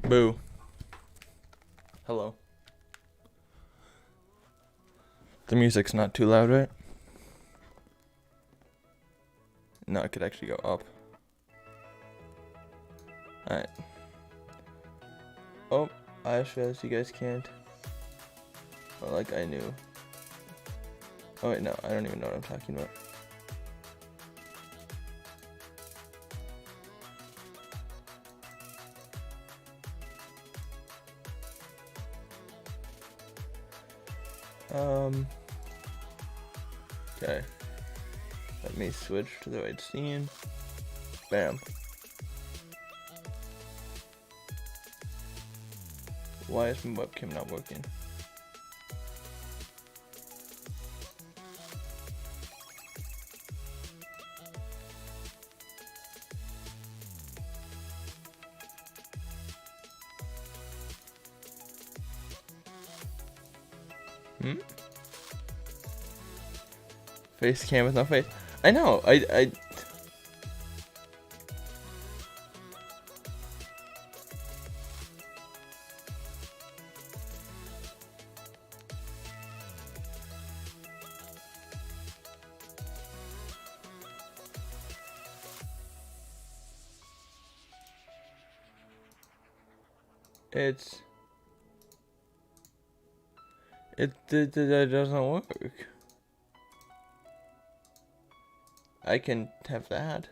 Boo. Hello. The music's not too loud, right? No, it could actually go up. Alright. Oh, I just realized you guys can't. Well, like I knew. Oh wait, no, I don't even know what I'm talking about. Okay. Let me switch to the right scene. Bam. Why is my webcam not working? Face cam with no face. I know. I. It doesn't work. I can have that.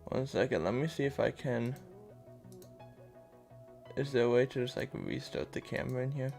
One second, let me see if I can. Is there a way to just like restart the camera in here?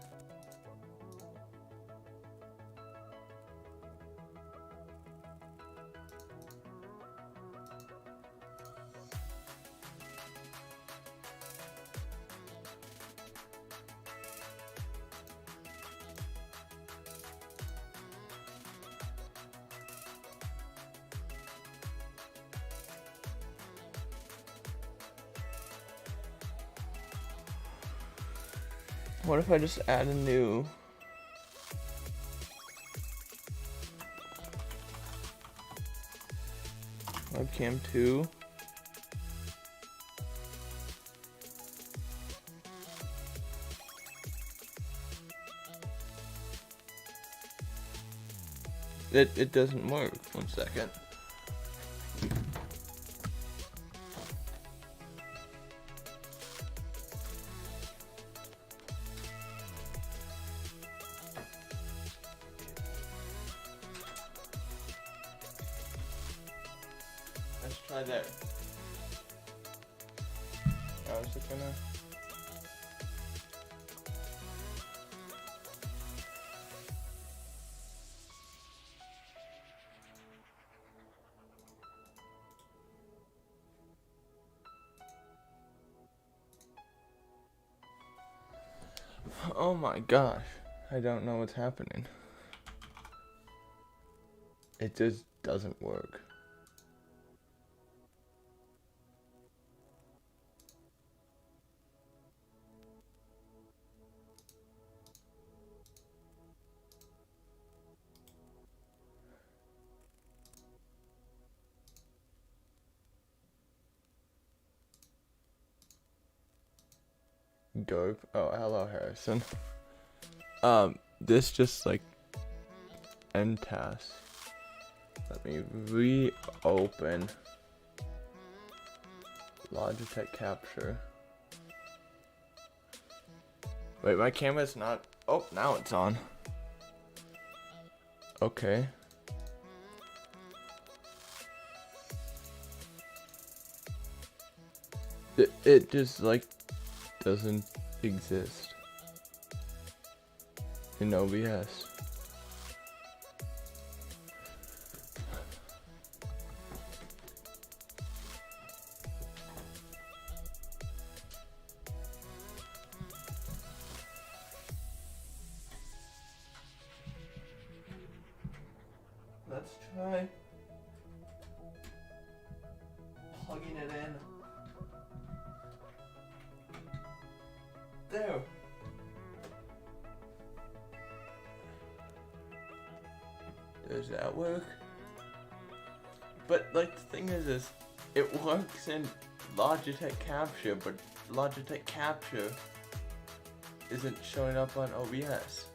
What if I just add a new webcam 2? It doesn't work. One second. Let's try there. I was just gonna. Oh my gosh. I don't know what's happening. It just doesn't work. Derp. Oh, hello, Harrison. This just like end task. Let me reopen Logitech Capture. Wait, my camera's not. Oh, now it's on. Okay. It just like doesn't exist in OBS. Let's try plugging it in. There. Does that work? But like the thing is it works in Logitech Capture, but Logitech Capture isn't showing up on OBS.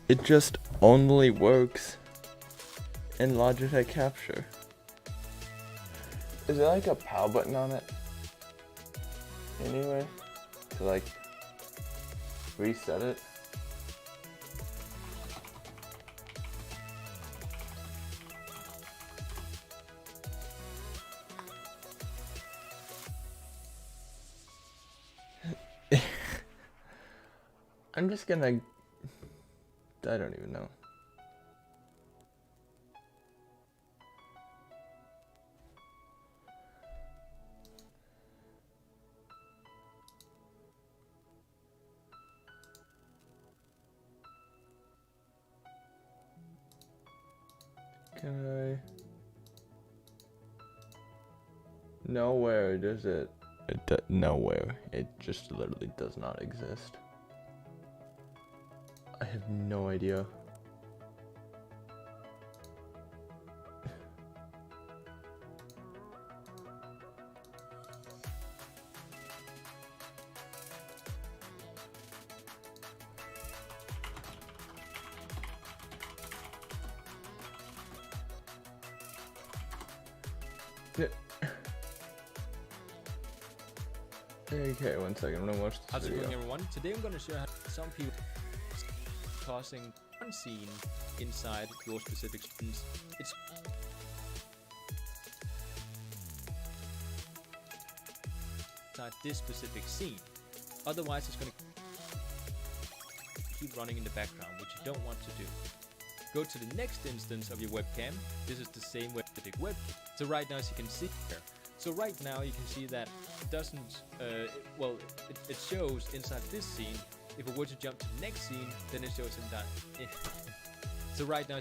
It just only works in Logitech Capture. Is there like a power button on it? Anyway, to like reset it? I'm just gonna... I don't even know. Can I... Nowhere does it... nowhere. It just literally does not exist. I have no idea. Okay, 1 second. I'm gonna watch this How's it video. going, everyone? Today I'm going to show how some people causing one scene inside your specific scenes. It's inside this specific scene. Otherwise, it's going to keep running in the background, which you don't want to do. Go to the next instance of your webcam. This is the same specific webcam. So right now, as you can see here. So right now you can see that it doesn't, it shows inside this scene. If I were to jump to the next scene, then it shows in that. So right now,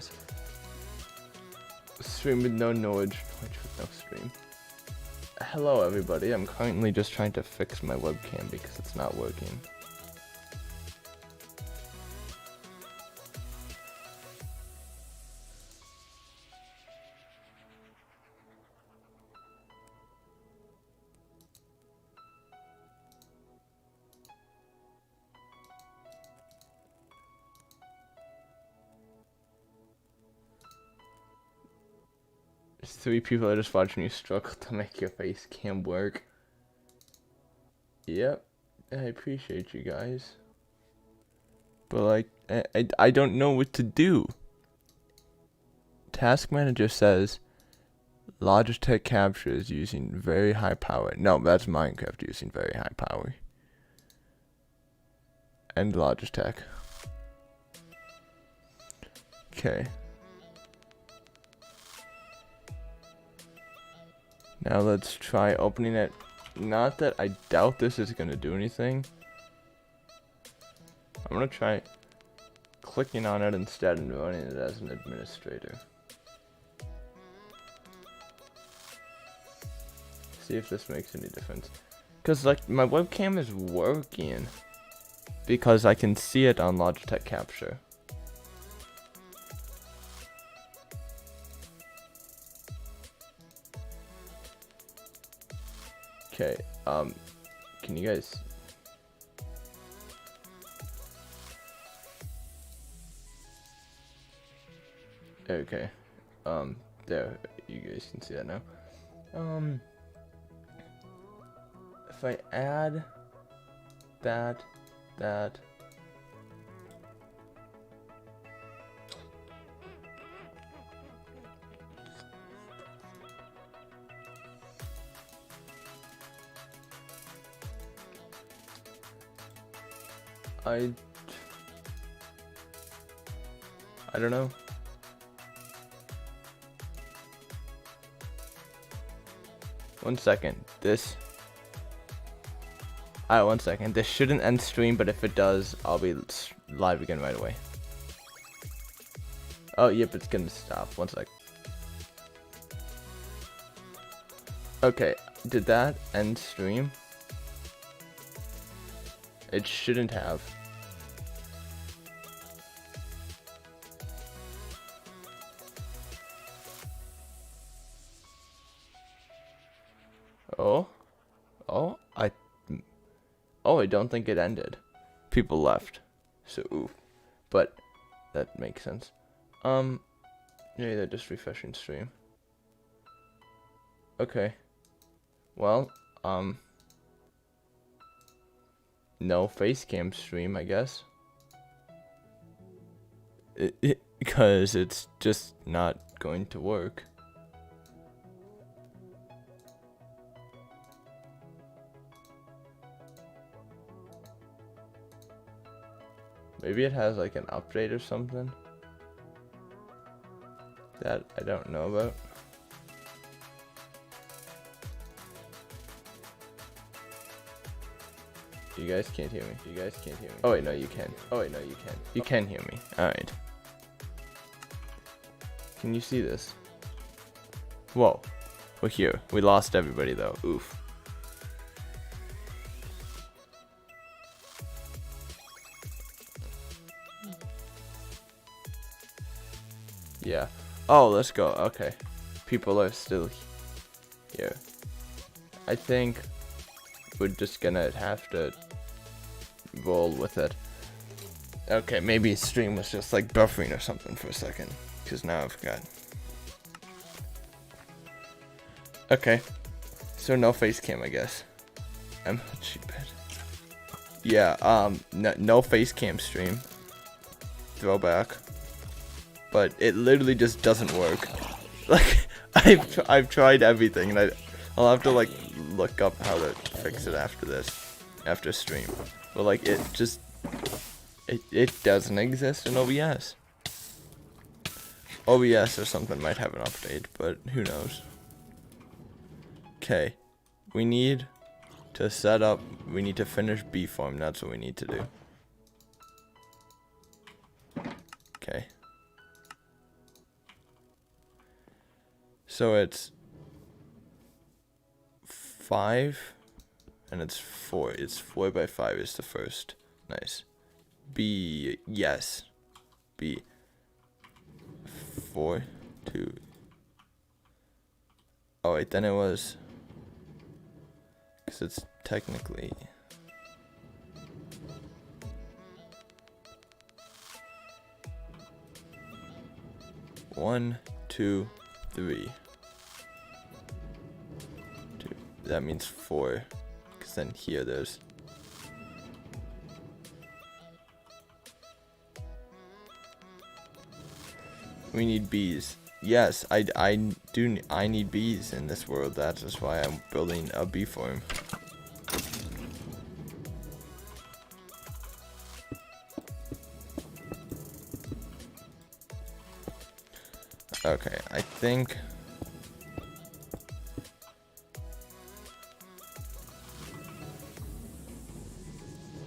Stream with no Twitch with no stream. Hello everybody, I'm currently just trying to fix my webcam because it's not working. There's 3 people that just watching you struggle to make your face cam work. Yep, I appreciate you guys. But like, I don't know what to do. Task Manager says Logitech Capture is using very high power. No, that's Minecraft using very high power. And Logitech. Okay. Now let's try opening it. Not that I doubt this is going to do anything. I'm going to try clicking on it instead and running it as an administrator. See if this makes any difference. Because like my webcam is working. Because I can see it on Logitech Capture. Okay, can you guys... Okay, there, you guys can see that now. If I add that, I don't know. One second. This. Alright, 1 second. This shouldn't end stream, but if it does, I'll be live again right away. Oh, yep, it's gonna stop. 1 sec. Okay, did that end stream? It shouldn't have. Oh, I don't think it ended. People left, so oof. But that makes sense. Yeah, they're just refreshing stream. Okay. Well, no face cam stream, I guess. Because it's just not going to work. Maybe it has like an update or something that I don't know about. You guys can't hear me. You guys can't hear me. Oh wait, no, you can. Oh wait, no, you can. You can hear me. Alright. Can you see this? Whoa. We're here. We lost everybody though. Oof. Yeah. Oh, let's go. Okay. People are still here. I think we're just gonna have to roll with it. Okay, maybe stream was just like buffering or something for a second, because now I forgot. Okay. So no face cam, I guess. I'm stupid. Yeah, no face cam stream. Throwback. But it literally just doesn't work. Like I've tried everything, and I'll have to like look up how to fix it after this, after stream. But like it doesn't exist in OBS. OBS or something might have an update, but who knows. Okay, we need to set up. We need to finish B farm. That's what we need to do. Okay. So it's 5 and it's 4. It's 4 by 5 is the first. Nice. B, yes. B. 4, 2. Oh wait, then it was, because it's technically 1, 2, 3. That means 4, because then here there's we need bees. Yes, I need bees in this world. That's just why I'm building a bee farm. Okay, I think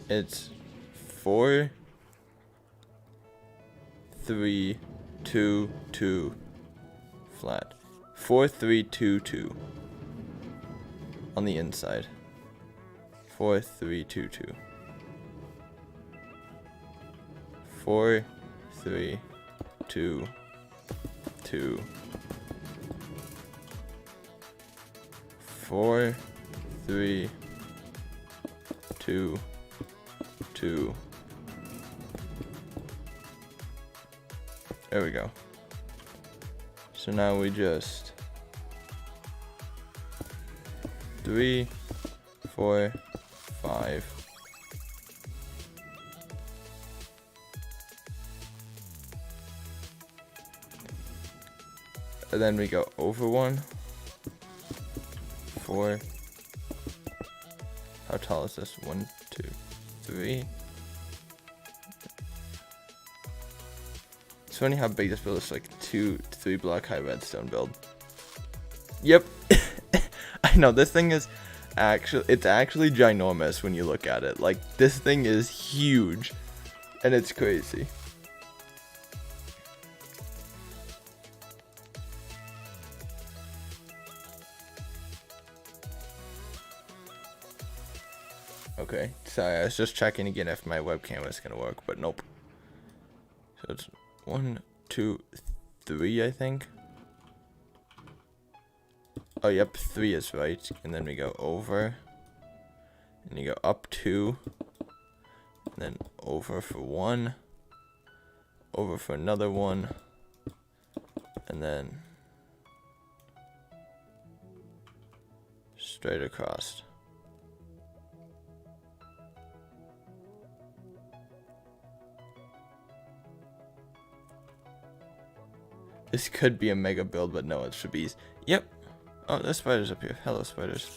it's 4, 3, 2, 2 flat. 4, 3, 2, 2 on the inside. 4, 3, 2, 2. 4, 3, 2, 2. 4, 3, 2, 2. There we go. So now we just 3, 4, 5. And then we go over 1, 4. How tall is this? 1, 2, 3, It's funny how big this build is, like 2-3 block high redstone build. Yep. I know, this thing is it's actually ginormous when you look at it. Like, this thing is huge, and it's crazy. Okay, sorry, I was just checking again if my webcam was gonna work, but nope. So it's 1, 2, 3, I think. Oh, yep, 3 is right. And then we go over. And you go up 2. And then over for 1. Over for another 1. And then straight across. This could be a mega build, but no, it should be. Yep. Oh, there's spiders up here. Hello, spiders.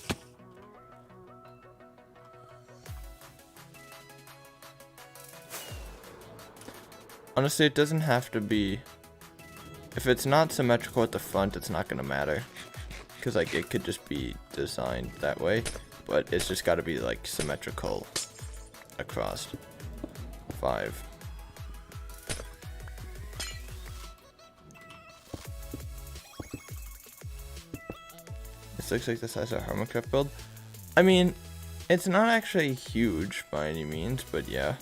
Honestly, it doesn't have to be. If it's not symmetrical at the front, it's not gonna matter. Because, like, it could just be designed that way. But it's just gotta be, like, symmetrical across. 5. This looks like the size of a Hermitcraft build. I mean, it's not actually huge by any means, but yeah.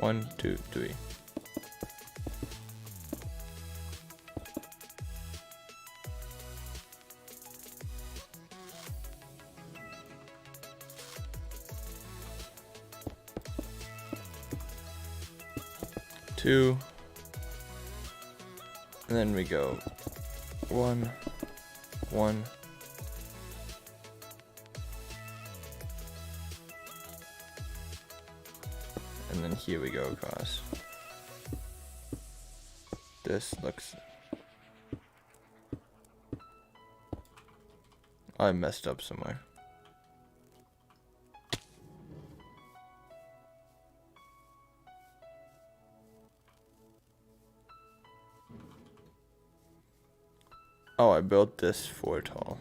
1, 2, 3. Two. And then we go 1, 1. And then here we go across. This looks... I messed up somewhere. Oh, I built this 4 tall.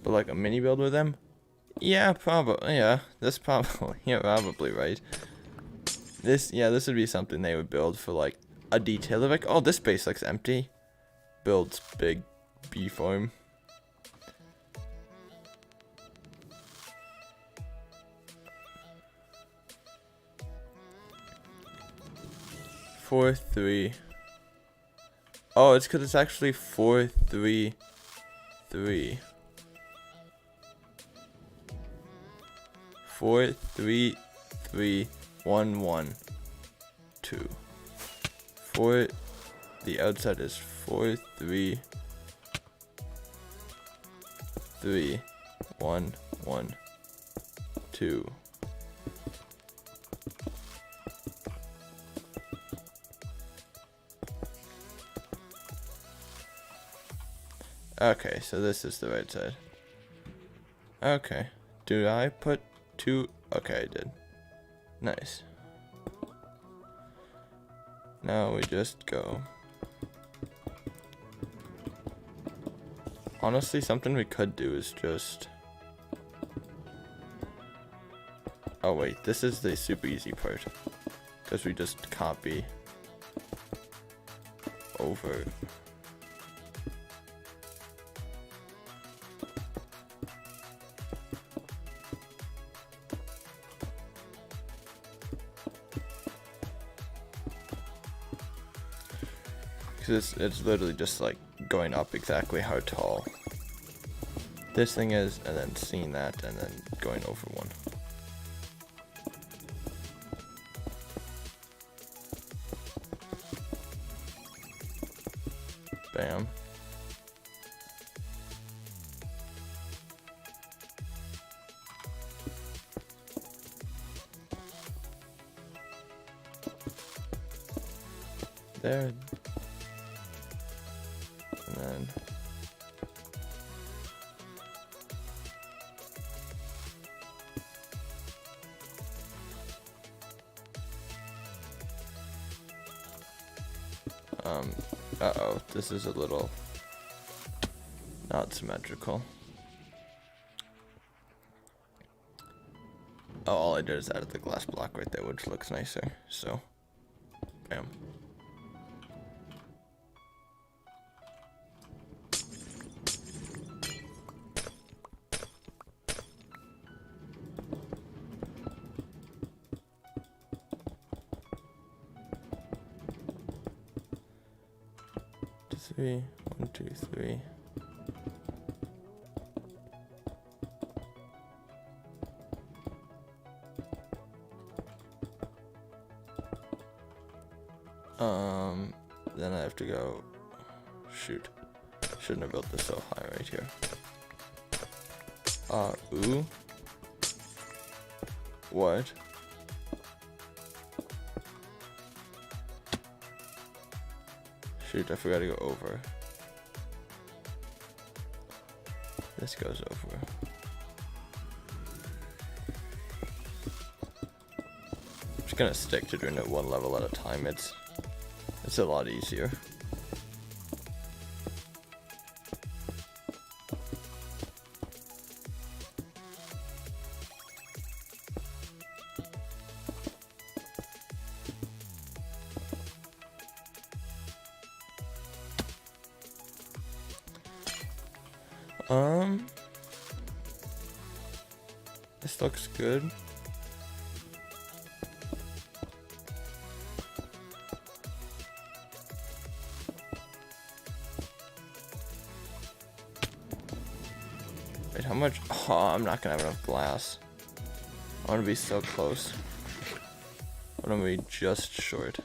But like a mini build with them? Yeah, probably. Yeah, that's probably. Yeah, probably right. This would be something they would build for like a detail. They're like, oh, this base looks empty. Builds big bee farm. Four, 3. Oh, it's because it's actually 4, 3, 3. 4, 3, 3, 1, 1, 2. 4. The outside is 4, 3, 3, 1, 1, 2. Okay, so this is the right side. Okay. Did I put 2? Okay, I did. Nice. Now we just go. Honestly, something we could do is just... Oh wait, this is the super easy part. Because we just copy over. Because it's literally just like going up exactly how tall this thing is, and then seeing that, and then going over 1. Bam. There. And then Uh-oh, this is a little not symmetrical. Oh, all I did is added the glass block right there, which looks nicer, so, bam. Three, 1, 2, 3. Then I have to go, shoot, shouldn't have built this so high right here. Ooh. What? Shoot, I forgot to go over. This goes over. I'm just gonna stick to doing it one level at a time. It's a lot easier. This looks good. Wait, how much? Oh, I'm not gonna have enough glass. I want to be so close. I want to be just short.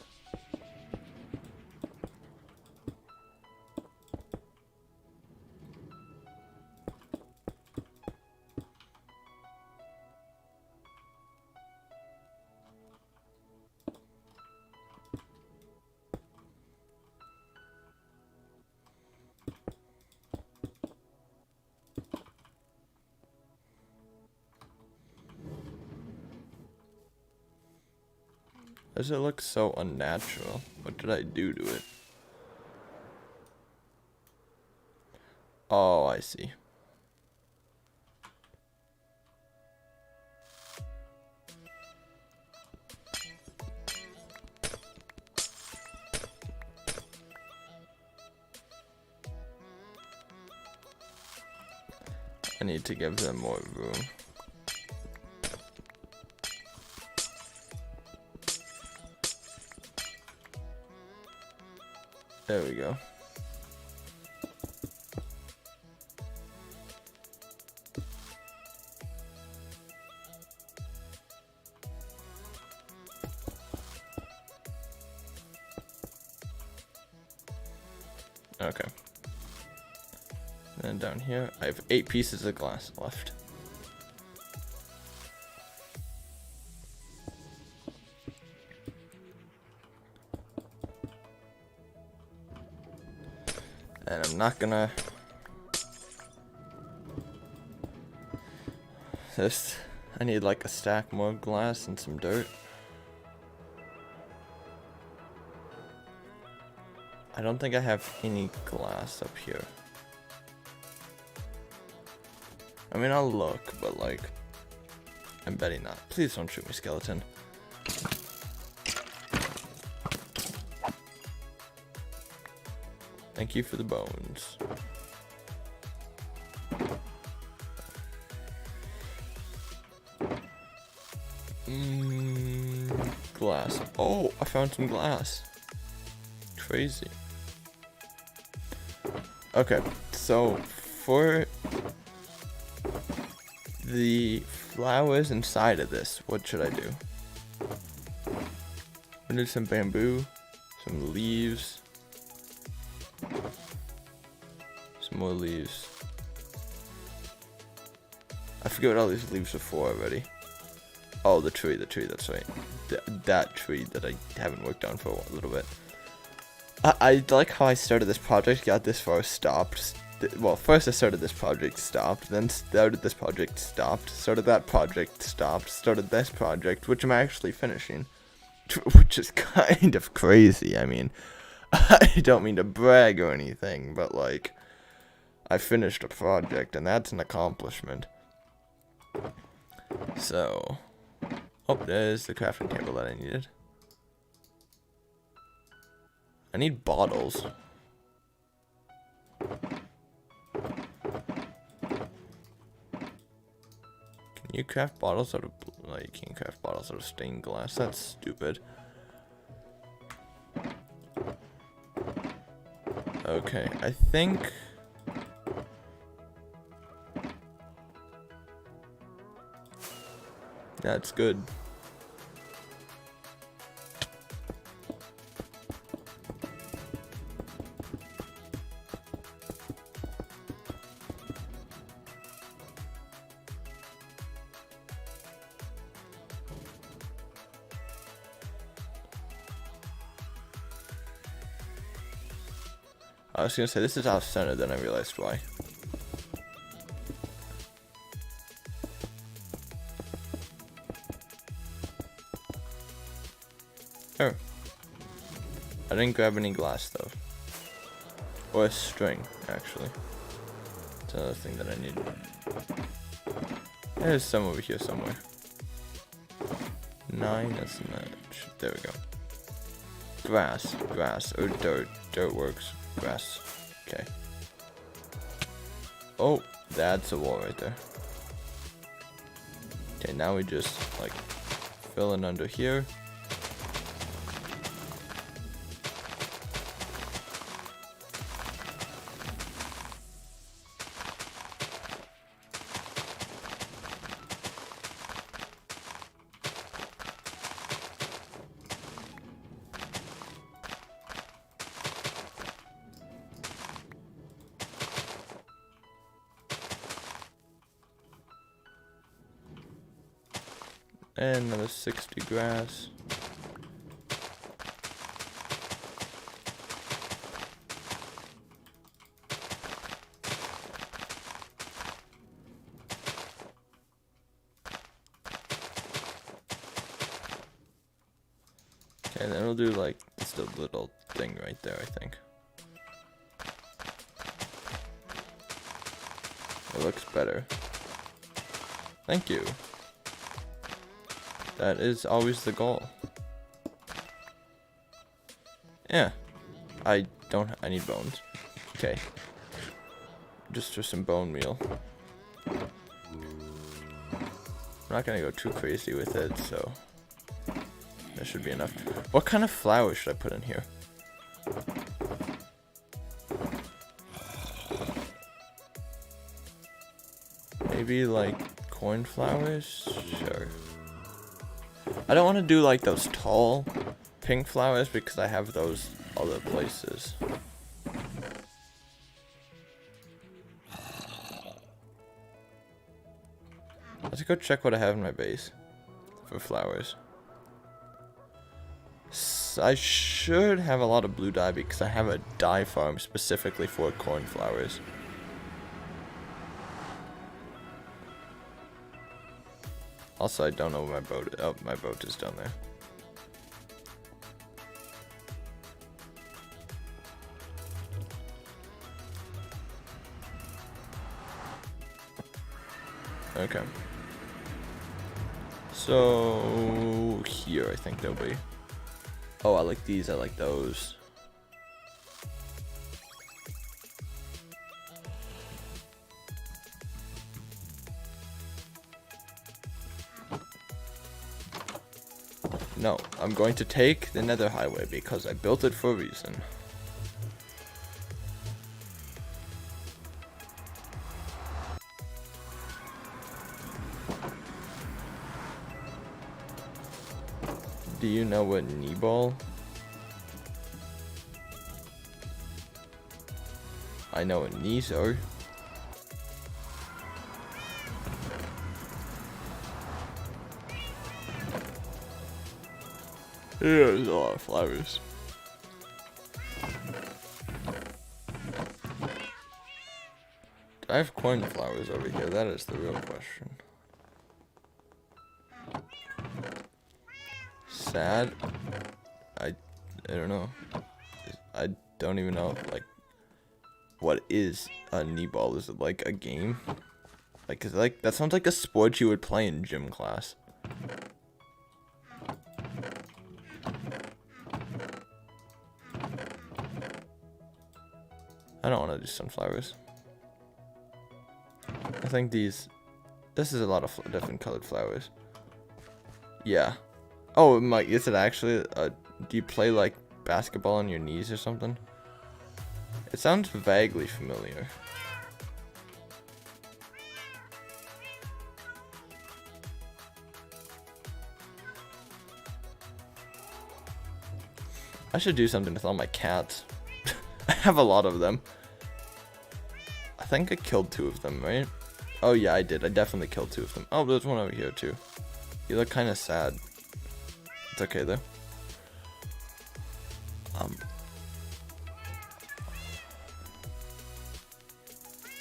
Does it look so unnatural? What did I do to it? Oh, I see. I need to give them more room. There we go. Okay. And then down here, I have 8 pieces of glass left. And I'm not gonna... I need like a stack more glass and some dirt. I don't think I have any glass up here. I mean, I'll look, but like, I'm betting not. Please don't shoot me, skeleton. Thank you for the bones. Glass. Oh, I found some glass. Crazy. Okay, so for the flowers inside of this, what should I do? I need some bamboo, some leaves, some more leaves. I forget what all these leaves are for already. Oh, the tree, that's right. That tree that I haven't worked on for a little bit. I like how I started this project, got this far, stopped. Well, first I started this project, stopped, then started this project, stopped, started that project, stopped, started this project, which I'm actually finishing, which is kind of crazy. I mean, I don't mean to brag or anything, but like, I finished a project, and that's an accomplishment. So, oh, there's the crafting table that I needed. I need bottles. Can you craft bottles out of, like, you can't craft bottles out of stained glass? That's stupid. Okay, I think... that's good. I was gonna say, this is off-center, then I realized why. Oh. I didn't grab any glass, though. Or a string, actually. It's another thing that I need. There's some over here somewhere. 9, that's not... there we go. Grass, or dirt. Dirt works. Grass. Okay. Oh, that's a wall right there. Okay, now we just, like, fill in under here. And another 60 grass. Okay, then we'll do like just a little thing right there, I think. It looks better. Thank you. That is always the goal. Yeah. I need bones. Okay. Just for some bone meal. I'm not gonna go too crazy with it, so that should be enough. What kind of flour should I put in here? Maybe like corn flowers? Sure. I don't want to do like those tall pink flowers because I have those other places. Let's go check what I have in my base for flowers. I should have a lot of blue dye because I have a dye farm specifically for corn flowers. Also, I don't know where my boat is. Oh, my boat is down there. Okay. So, here I think they'll be. Oh, I like these, I like those. No, I'm going to take the Nether Highway because I built it for a reason. Do you know what Kneeball? I know what knees are. Yeah, there's a lot of flowers. Do I have corn flowers over here? That is the real question. Sad. I don't know. I don't even know, like, what is a Kneeball? Is it like a game? Like, 'cause like, that sounds like a sport you would play in gym class. I don't want to do sunflowers. I think this is a lot of different colored flowers. Yeah. Oh, Mike, is it actually, do you play like basketball on your knees or something? It sounds vaguely familiar. I should do something with all my cats. I have a lot of them. I think I killed 2 of them, right? Oh yeah, I did. I definitely killed 2 of them. Oh, there's one over here too. You look kind of sad. It's okay though.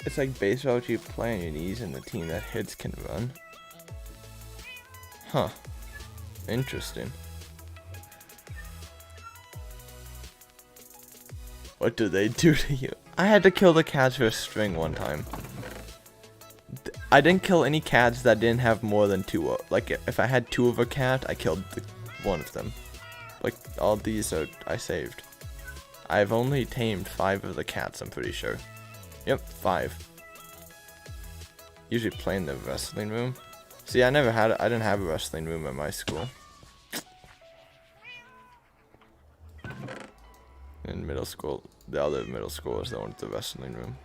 It's like baseball, which you play on your knees, and the team that hits can run. Huh. Interesting. What do they do to you? I had to kill the cats for a string one time. I didn't kill any cats that didn't have more than 2. Like, if I had 2 of a cat, I killed one of them. Like, all these I saved. I've only tamed 5 of the cats, I'm pretty sure. Yep, 5. Usually play in the wrestling room. See, I didn't have a wrestling room at my school. In middle school, the other middle school was the one with the wrestling room.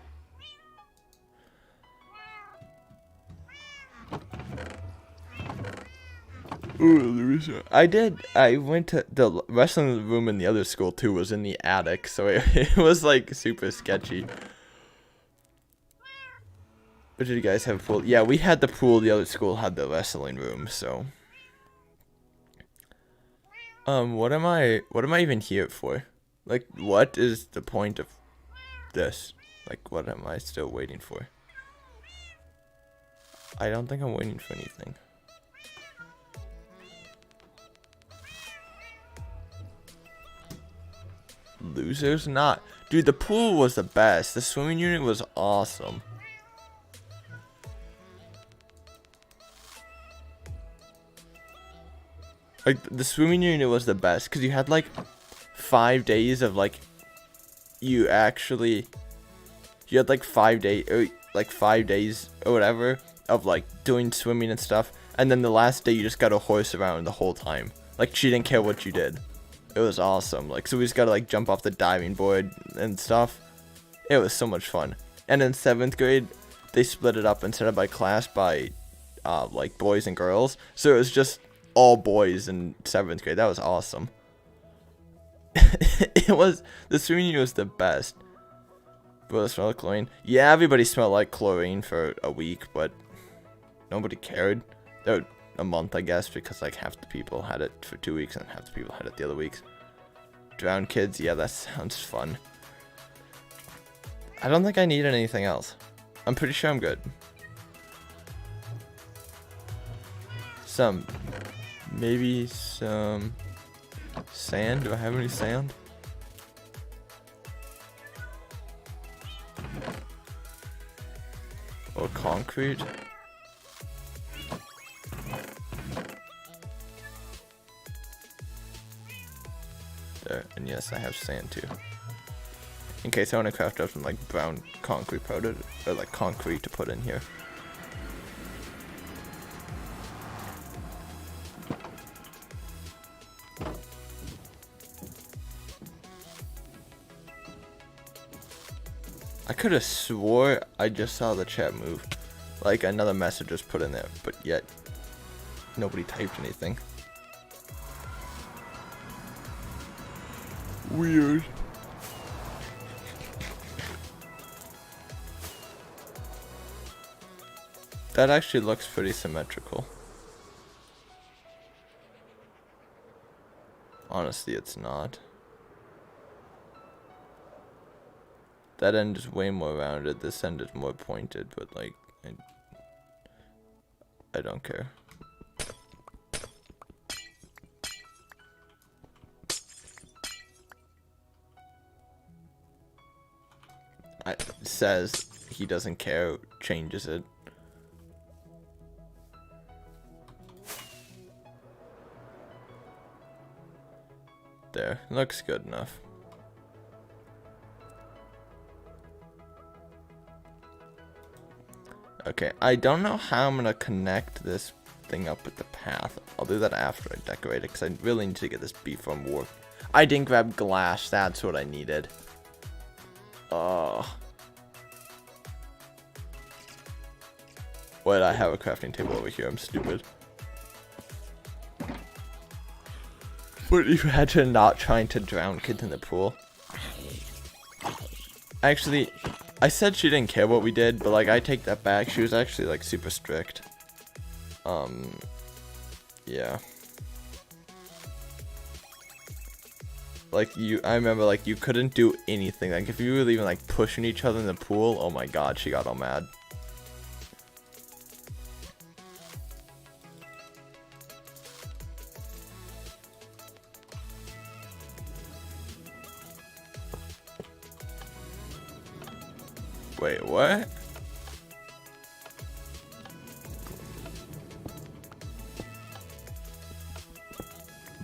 Ooh, I went to the wrestling room in the other school too, was in the attic, so it was like super sketchy. But did you guys have a pool? Yeah, we had the pool, the other school had the wrestling room, so. What am I even here for? Like, what is the point of this? Like, what am I still waiting for? I don't think I'm waiting for anything. Losers? Not. Dude, the pool was the best. The swimming unit was awesome. Like, the swimming unit was the best, because you had, like, 5 days of, like, you had, like, 5 days, or whatever, of, like, doing swimming and stuff, and then the last day you just got a horse around the whole time. Like, she didn't care what you did. It was awesome. Like, so we just gotta, like, jump off the diving board and stuff. It was so much fun. And in 7th grade, they split it up instead of by class by, like, boys and girls, so it was just all boys in 7th grade. That was awesome. The swimming unit was the best. Bro, it smelled like chlorine. Yeah, everybody smelled like chlorine for a week, but nobody cared. A month, I guess, because like half the people had it for 2 weeks and half the people had it the other weeks. Drown kids, yeah, that sounds fun. I don't think I need anything else. I'm pretty sure I'm good. Maybe some sand. Do I have any sand? Or concrete? There, and yes, I have sand too. In case I want to craft up some like brown concrete powder, or like concrete to put in here. I could have swore I just saw the chat move. Like another message was put in there, but yet nobody typed anything. Weird. That actually looks pretty symmetrical. Honestly, it's not. That end is way more rounded. This end is more pointed, but like, I don't care. says he doesn't care, changes it. There, looks good enough. Okay, I don't know how I'm gonna connect this thing up with the path. I'll do that after I decorate it, because I really need to get this bee farm work. I didn't grab glass, that's what I needed. Wait, I have a crafting table over here, I'm stupid. But you had to not trying to drown kids in the pool. Actually, I said she didn't care what we did, but like I take that back. She was actually like super strict. Yeah. Like I remember like you couldn't do anything. Like if you were even like pushing each other in the pool, oh my god, she got all mad. Wait, what?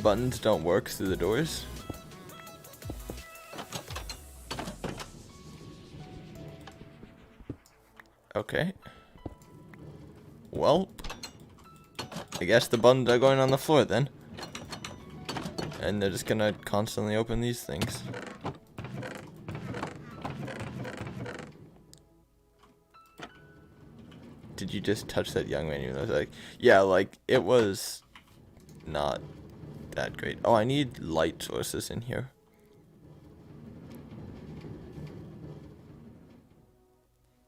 Buttons don't work through the doors? Okay. Well, I guess the buttons are going on the floor then. And they're just gonna constantly open these things. Did you just touch that young man? I was like, yeah, like it was not that great. Oh, I need light sources in here.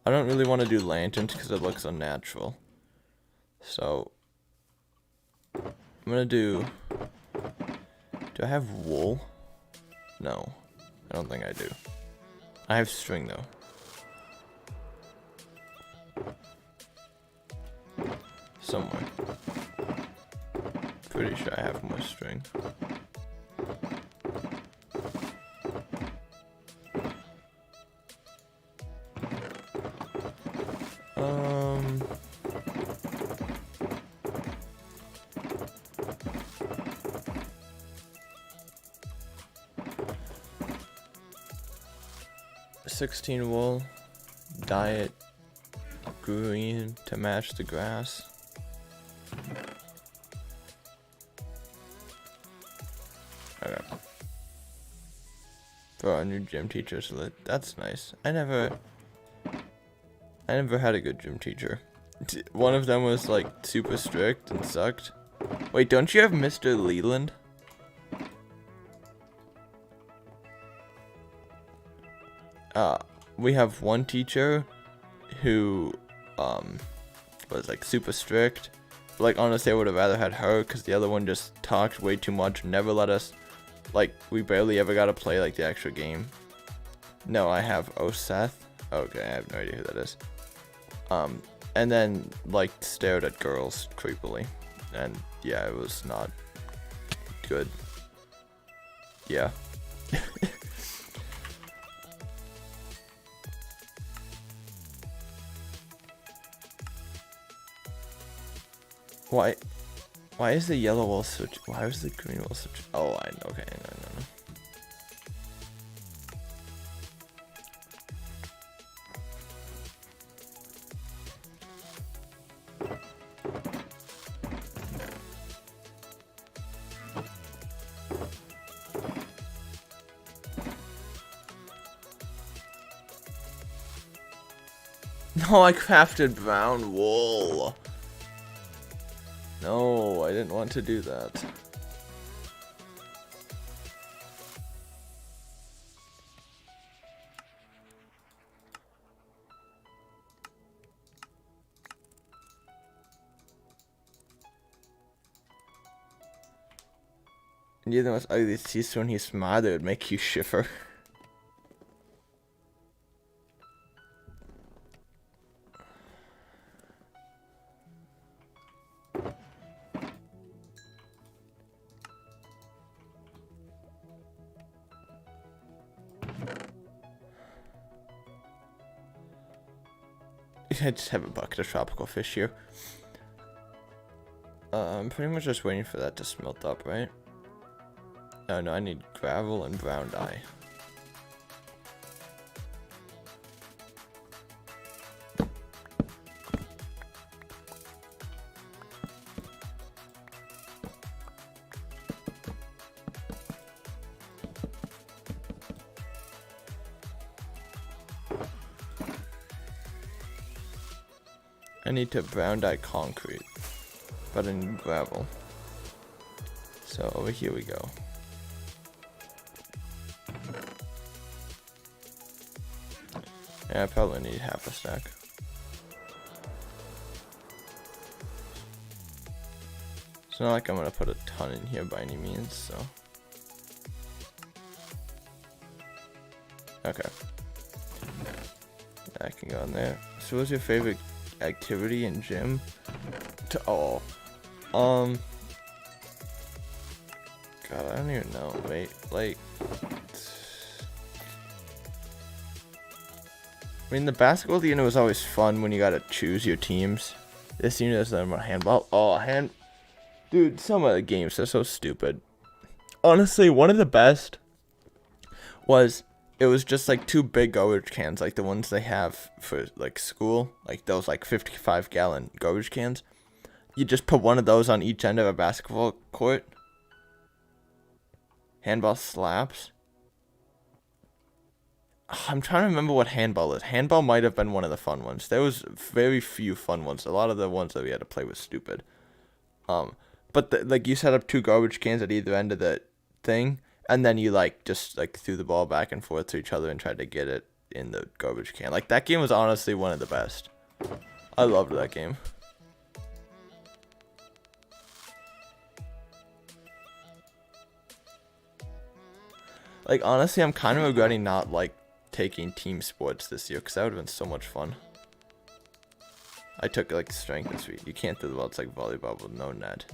I don't really want to do lanterns because it looks unnatural. So I'm gonna do I have wool? No, I don't think I do. I have string though. Somewhere. Pretty sure I have more string. $16 wool, dye it green to match the grass. Okay. For our new gym teacher, so that's nice. I never had a good gym teacher. One of them was like super strict and sucked. Wait, don't you have Mr. Leland? We have one teacher who was like super strict. Like honestly, I would have rather had her because the other one just talked way too much, never let us, like we barely ever got to play like the actual game. No, I have Seth. Okay, I have no idea who that is. And then like stared at girls creepily, and yeah, it was not good. Yeah. Why is the yellow wall switch? Why was the green wall switch? Oh, I know. Okay, no. No, I crafted brown wool. No, I didn't want to do that. You're the most ugly to see when he's smart, it would make you shiver. I just have a bucket of tropical fish here. I'm pretty much just waiting for that to smelt up, right? Oh no, I need gravel and brown dye. I need to brown dye concrete, but I need gravel. So over here we go. Yeah, I probably need half a stack. It's not like I'm gonna put a ton in here by any means, so. Okay. That can go in there. So what's your favorite activity in gym? God, I don't even know. Wait, like, I mean, the basketball unit was always fun when you gotta choose your teams. This unit is about handball. Oh, dude, some of the games are so stupid. Honestly, one of the best was, it was just like 2 big garbage cans, like the ones they have for like school, like those like 55-gallon garbage cans. You just put one of those on each end of a basketball court. Handball slaps. I'm trying to remember what handball is. Handball might have been one of the fun ones. There was very few fun ones. A lot of the ones that we had to play was stupid. But like you set up 2 garbage cans at either end of the thing, and then you like just like threw the ball back and forth to each other and tried to get it in the garbage can. Like that game was honestly one of the best. I loved that game. Like honestly, I'm kind of regretting not like taking team sports this year, because that would have been so much fun. I took like strength this week. You can't do the ball. It's like volleyball with no net.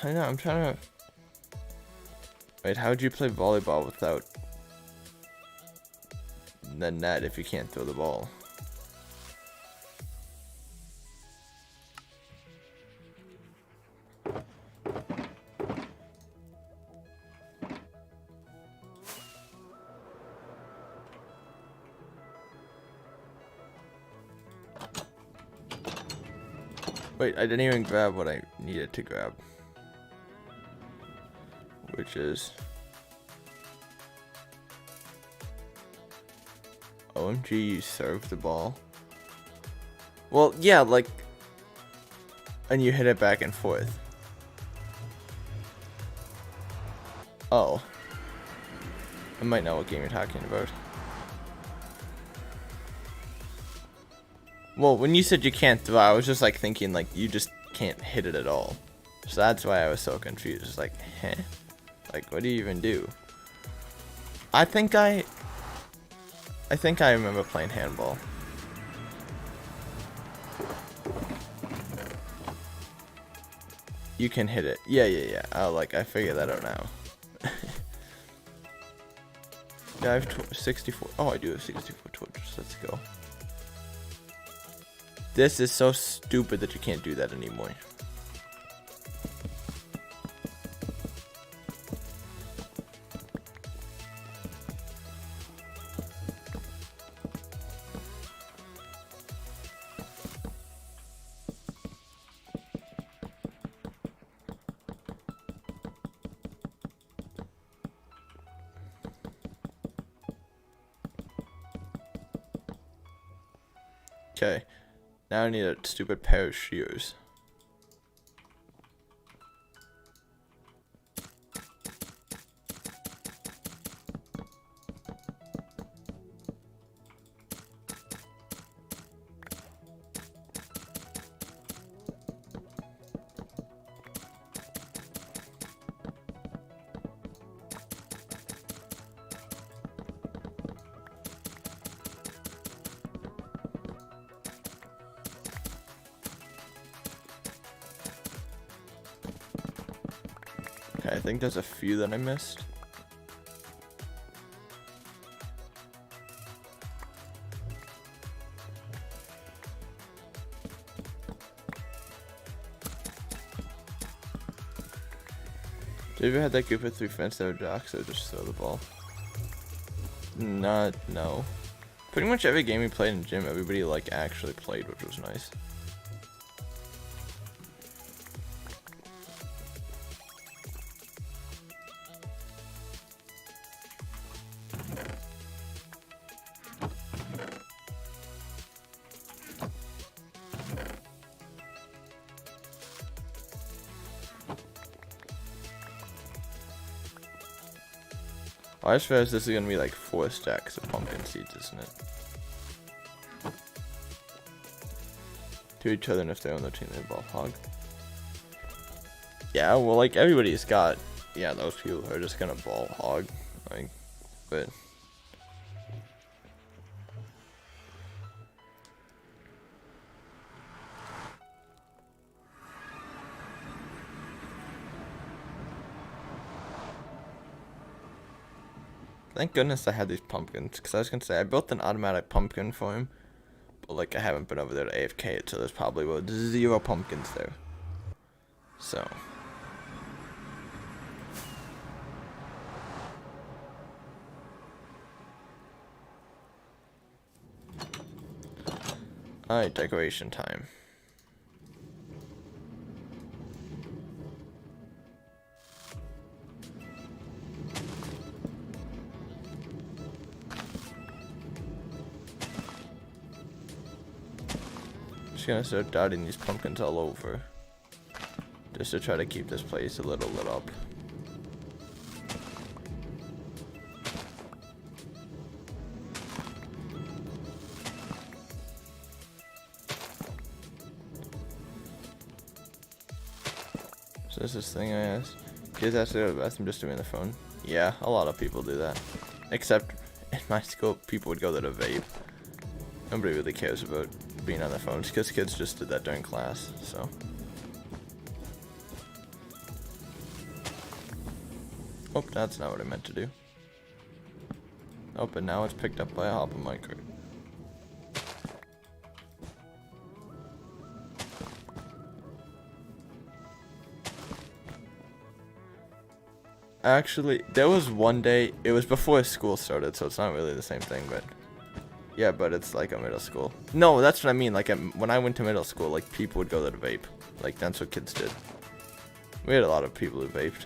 I know, I'm trying to... Wait, how would you play volleyball without the net if you can't throw the ball? Wait, I didn't even grab what I needed to grab. Which is... OMG, you served the ball. Well, yeah, like... And you hit it back and forth. Oh. I might know what game you're talking about. Well, when you said you can't throw, I was just like thinking like you just can't hit it at all. So that's why I was so confused. It's like, huh? Like, what do you even do? I think I remember playing handball. You can hit it. Yeah. Oh, like, I figured that out now. Yeah, I have 64. Oh, I do have 64 torches. Let's go. This is so stupid that you can't do that anymore. Okay, now I need a stupid pair of shoes. think there's a few that I missed. Have you ever had that group of 3 friends that were jocks that would just throw the ball? No. Pretty much every game we played in gym, everybody like actually played, which was nice. I just realized this is gonna be like 4 stacks of pumpkin seeds, isn't it? To each other, and if they're on their team, they ball hog. Yeah, well, like everybody's got, yeah, those people who are just gonna ball hog, like, but. Thank goodness I had these pumpkins, because I was going to say, I built an automatic pumpkin for him, but like I haven't been over there to AFK it, so there's probably 0 pumpkins there. So. Alright, decoration time. Just gonna start dotting these pumpkins all over, just to try to keep this place a little lit up. So there's this thing I asked. Kids have to go to the bathroom just to be on the phone. Yeah, a lot of people do that. Except in my school, people would go there to vape. Nobody really cares about being on their phones, because kids just did that during class, so. Oh, that's not what I meant to do. Oh, but now it's picked up by a hopper micro. Actually, there was one day, it was before school started, so it's not really the same thing, but. Yeah, but it's like a middle school. No, that's what I mean. Like, when I went to middle school, like, people would go there to vape. Like, that's what kids did. We had a lot of people who vaped.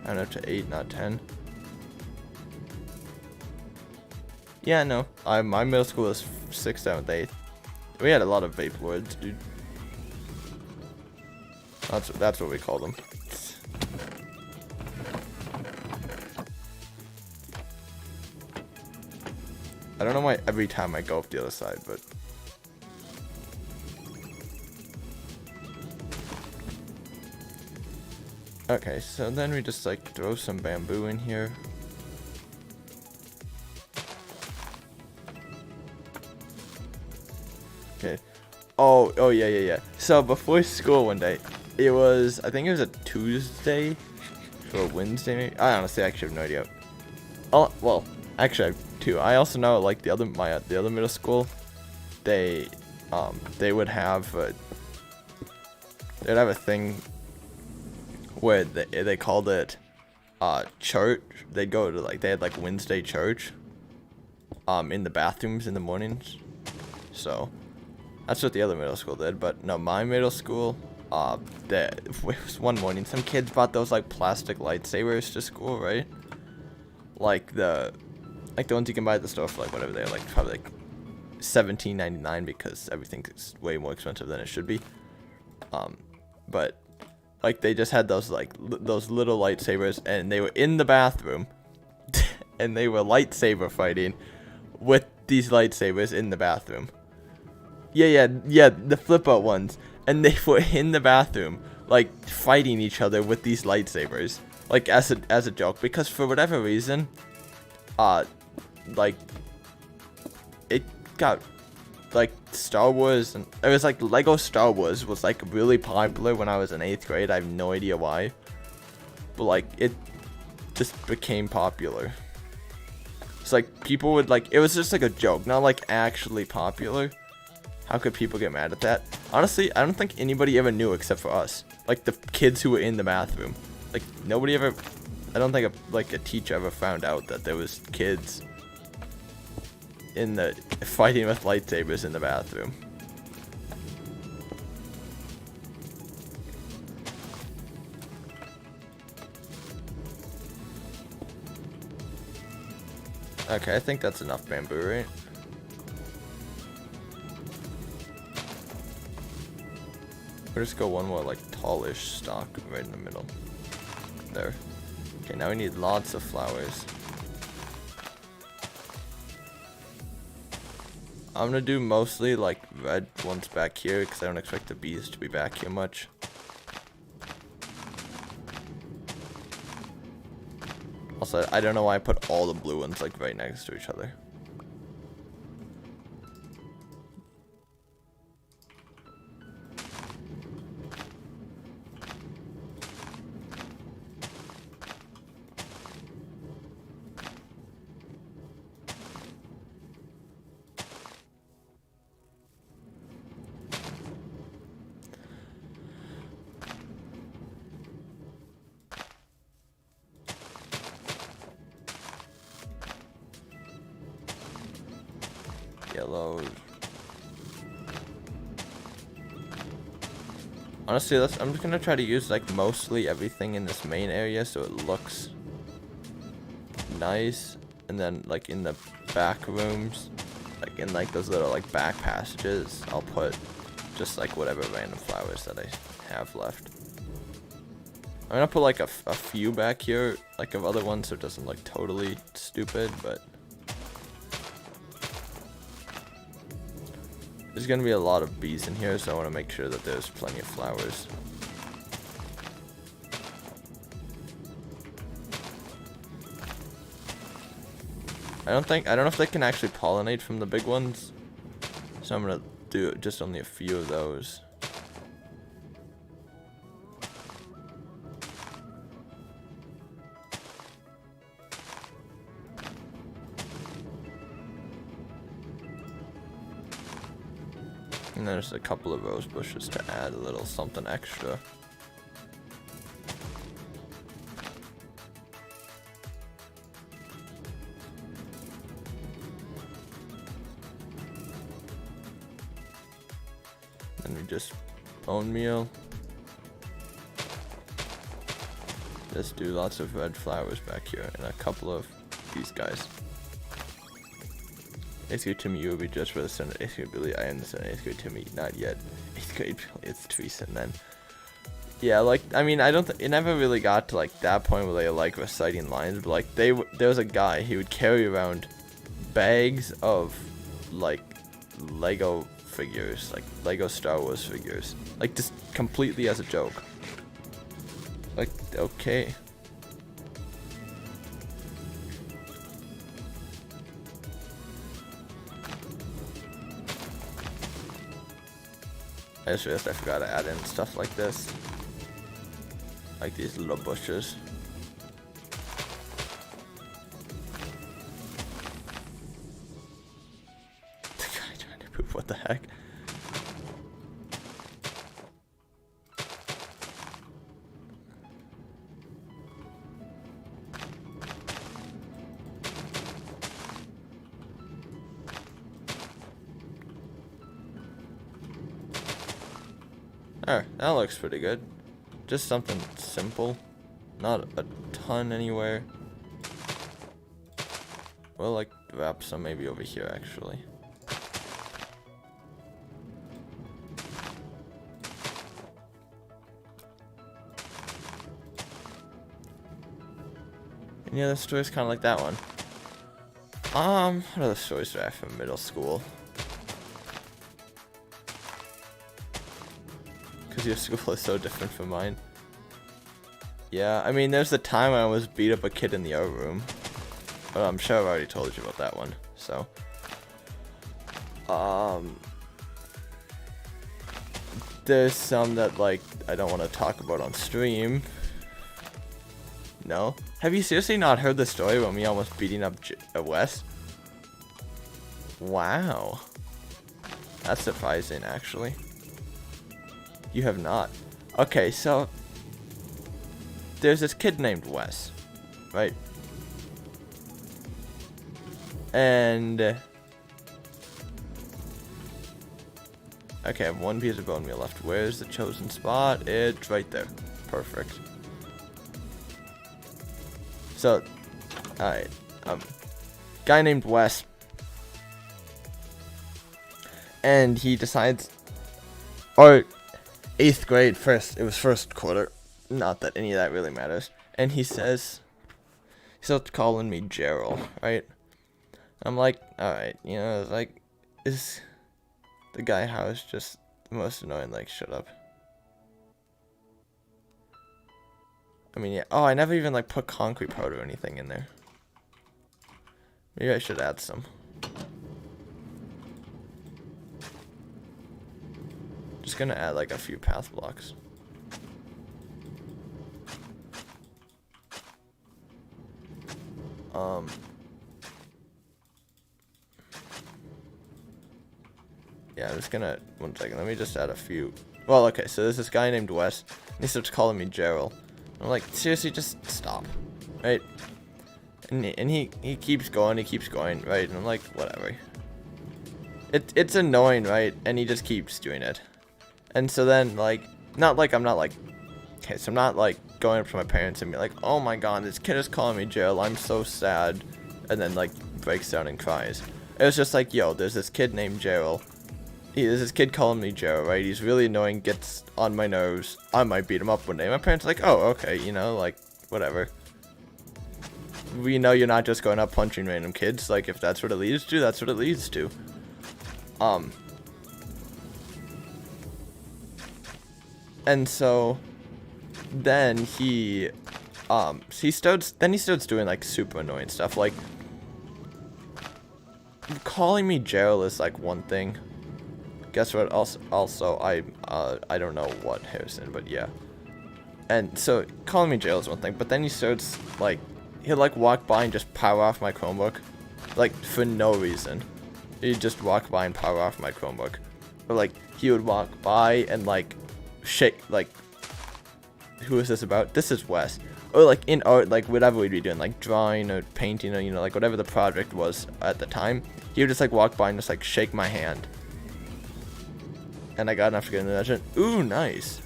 I don't know, to 8, not 10. Yeah, no. My middle school was 6th, 7th, 8th. We had a lot of vape lords, dude. That's what we called them. I don't know why every time I go up the other side, but. Okay, so then we just like throw some bamboo in here. Okay. Oh yeah. So before school one day, I think it was a Tuesday or Wednesday maybe. I honestly actually have no idea. Oh, well, actually I have 2. I also know like the other middle school, they would have they'd have a thing where they called it church. They'd go to they had like Wednesday church in the bathrooms in the mornings. So that's what the other middle school did. But no, my middle school, it was one morning, some kids brought those like plastic lightsabers to school, right? Like the ones you can buy at the store for like whatever they're like, probably like $17.99 because everything is way more expensive than it should be. But like they just had those those little lightsabers, and they were in the bathroom, and they were lightsaber fighting with these lightsabers in the bathroom. Yeah, the flip out ones, and they were in the bathroom like fighting each other with these lightsabers, like as a joke, because for whatever reason, like it got like Star Wars, and it was like Lego Star Wars was like really popular when I was in 8th grade. I have no idea why, but like it just became popular. It's like people would like, it was just like a joke, not like actually popular. How could people get mad at that? Honestly, I don't think anybody ever knew except for us. Like the kids who were in the bathroom. Like nobody ever, I don't think a teacher ever found out that there was kids in the fighting with lightsabers in the bathroom. Okay, I think that's enough bamboo, right? We'll just go one more like tallish stalk right in the middle. There. Okay, now we need lots of flowers. I'm gonna do mostly like red ones back here because I don't expect the bees to be back here much. Also, I don't know why I put all the blue ones like right next to each other. Yellow. Honestly, I'm just gonna try to use like mostly everything in this main area so it looks nice, and then like in the back rooms, like in like those little like back passages, I'll put just like whatever random flowers that I have left. I'm gonna put like a few back here, like of other ones, so it doesn't look totally stupid, but there's gonna be a lot of bees in here, so I want to make sure that there's plenty of flowers. I don't know if they can actually pollinate from the big ones, so I'm gonna do just only a few of those. And there's a couple of rose bushes to add a little something extra. Then we just bone meal. Just do lots of red flowers back here and a couple of these guys. 8th grade Timmy, you will be judged for the standard 8th grade Billy. I am the standard 8th grade Timmy, not yet. 8th grade Billy, it's Teresa, and then. Yeah, like, I mean, it never really got to like that point where they like reciting lines, but like there was a guy, he would carry around bags of like Lego figures, like Lego Star Wars figures, like just completely as a joke. Like, okay. I just realized I forgot to add in stuff like this. Like these little bushes. The guy trying to poop, what the heck? Alright, that looks pretty good. Just something simple. Not a ton anywhere. We'll like wrap some maybe over here actually. Any other stories kind of like that one? What other stories do I have from middle school? Because your school is so different from mine. Yeah, I mean, there's the time I almost beat up a kid in the art room. But I'm sure I've already told you about that one, so. There's some that, like, I don't want to talk about on stream. No? Have you seriously not heard the story about me almost beating up Wes? Wow. That's surprising, actually. You have not. Okay, so there's this kid named Wes, right? And okay, I have one piece of bone meal left. Where's the chosen spot? It's right there. Perfect. So, alright. Guy named Wes. And he decides, or 8th grade, it was first quarter. Not that any of that really matters. And he starts calling me Gerald, right? I'm like, alright, you know, like, is the guy house just the most annoying? Like, shut up. I mean, yeah. Oh, I never even, like, put concrete powder or anything in there. Maybe I should add some. Just gonna add, like, a few path blocks. Yeah, I'm just gonna, 1 second, let me just add a few. Well, okay, so there's this guy named Wes, and he starts calling me Gerald. I'm like, seriously, just stop, right? And he keeps going, right? And I'm like, whatever. It's annoying, right? And he just keeps doing it. And so then, like, I'm not like, okay, so I'm not like going up to my parents and be like, oh my god, this kid is calling me Gerald, I'm so sad. And then, like, breaks down and cries. It was just like, yo, there's this kid named Gerald. There's this kid calling me Joe, right? He's really annoying, gets on my nerves. I might beat him up one day. My parents are like, oh, okay, you know, like, whatever. We know you're not just going up punching random kids. Like, if that's what it leads to, that's what it leads to. And so then he starts doing, like, super annoying stuff. Like, calling me Gerald is, like, one thing. Guess what? Also, I don't know what Harrison, but yeah. And so, calling me Gerald is one thing, but then he starts, like, he'll, like, walk by and just power off my Chromebook. Like, for no reason. He'd just walk by and power off my Chromebook. Or, like, he would walk by and, like, shake, like, who is this about? This is Wes. Or, like, in art, like, whatever we'd be doing, like, drawing or painting or, you know, like, whatever the project was at the time, he would just, like, walk by and just, like, shake my hand. And I got enough to get into that shit. Ooh, nice.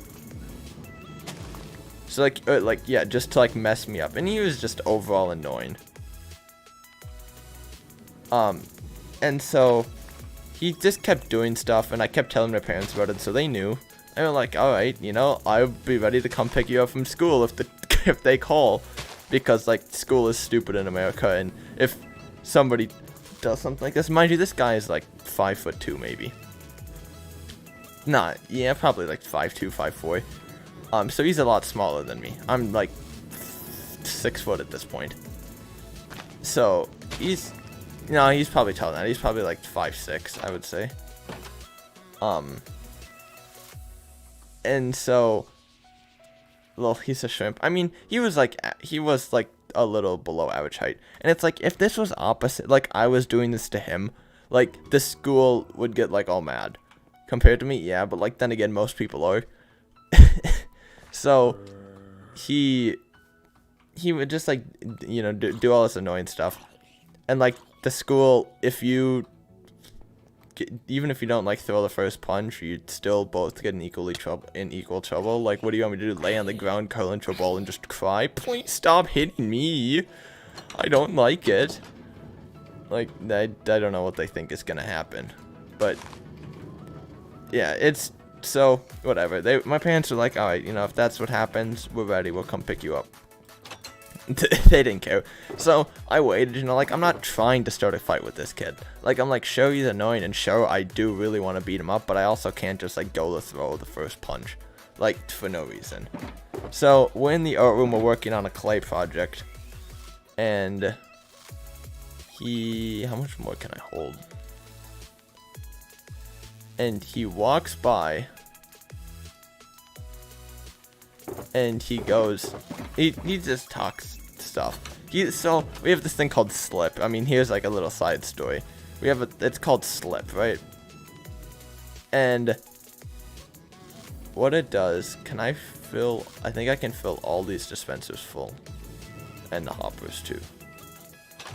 So, like, yeah, just to, like, mess me up. And he was just overall annoying. And so, he just kept doing stuff, and I kept telling my parents about it, so they knew. They were like, alright, you know, I'll be ready to come pick you up from school if they call. Because, like, school is stupid in America, and if somebody does something like this, mind you, this guy is, like, 5'2", maybe. Nah, yeah, probably like 5'2", 5'4". So he's a lot smaller than me. I'm like 6 foot at this point. So he's probably taller than that. He's probably like 5'6", I would say. And so, well, he's a shrimp. I mean, he was like a little below average height. And it's like, if this was opposite, like I was doing this to him, like the school would get like all mad. Compared to me, yeah, but like then again, most people are. So he would just like, you know, do all this annoying stuff, and like the school, even if you don't like throw the first punch, you'd still both get in equal trouble. Like, what do you want me to do? Lay on the ground, curl into a ball, and just cry? Please stop hitting me. I don't like it. Like, I don't know what they think is gonna happen, but. Yeah, it's, so, whatever. My parents were like, alright, you know, if that's what happens, we're ready, we'll come pick you up. They didn't care. So, I waited, you know, like, I'm not trying to start a fight with this kid. Like, I'm like, sure, he's annoying, and sure, I do really want to beat him up, but I also can't just, like, go to throw the first punch. Like, for no reason. So, we're in the art room, we're working on a clay project. And, how much more can I hold? and he walks by, and he goes, he just talks stuff. So we have this thing called Slip. I mean, here's like a little side story. It's called Slip, right? And what it does, I think I can fill all these dispensers full. And the hoppers too.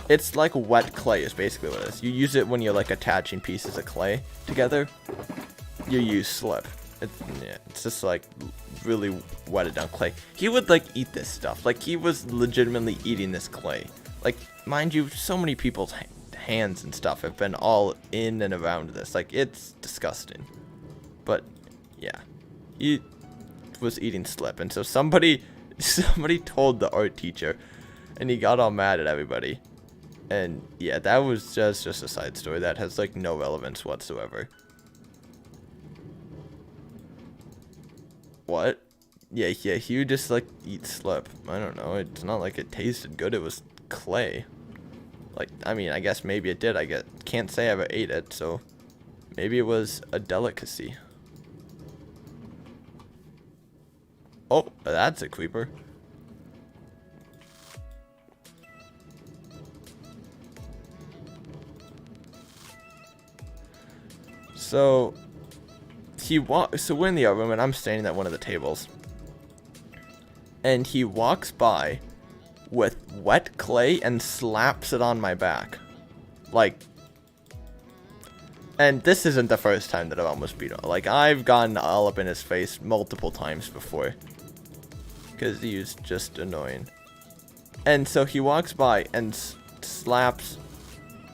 It's like wet clay is basically what it is. You use it when you're like attaching pieces of clay together. You use Slip. It's just like really wetted down clay. He would like eat this stuff. Like he was legitimately eating this clay. Like, mind you, so many people's hands and stuff have been all in and around this. Like, it's disgusting. But yeah, he was eating Slip, and so somebody told the art teacher, and he got all mad at everybody. And yeah, that was just a side story that has like no relevance whatsoever. What? Yeah, he would just like eat Slip. I don't know. It's not like it tasted good. It was clay. Like, I mean, I guess maybe it did. Can't say I ever ate it, so maybe it was a delicacy. Oh, that's a creeper. So we're in the art room, and I'm standing at one of the tables, and he walks by with wet clay and slaps it on my back, like. And this isn't the first time that I've almost beat him. Like, I've gotten all up in his face multiple times before, because he's just annoying. And so he walks by and slaps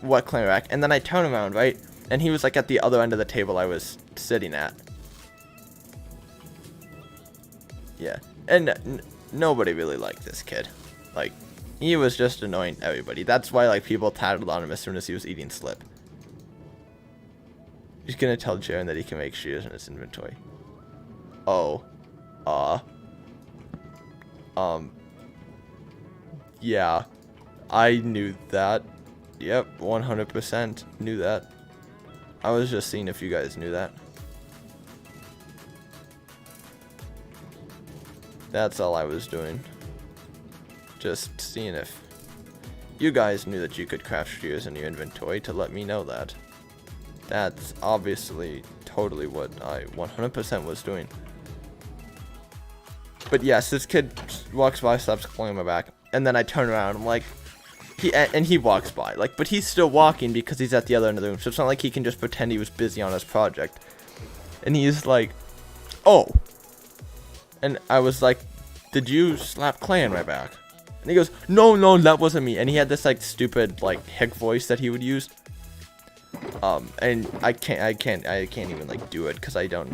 wet clay back, and then I turn around, right? And he was like at the other end of the table I was sitting at. Yeah. And nobody really liked this kid. Like, he was just annoying everybody. That's why, like, people tattled on him as soon as he was eating Slip. He's gonna tell Jaren that he can make shears in his inventory. Oh. Yeah. I knew that. Yep, 100% knew that. I was just seeing if you guys knew that. That's all I was doing. Just seeing if you guys knew that you could craft shears in your inventory to let me know that. That's obviously totally what I 100% was doing. But yes, this kid walks by, stops clawing my back, and then I turn around, I'm like, he walks by, like, but he's still walking because he's at the other end of the room, so it's not like he can just pretend he was busy on his project. And he's like, oh. And I was like, did you slap clay on my back? And he goes, no, that wasn't me. And he had this like stupid like hick voice that he would use. And I can't even like do it because I don't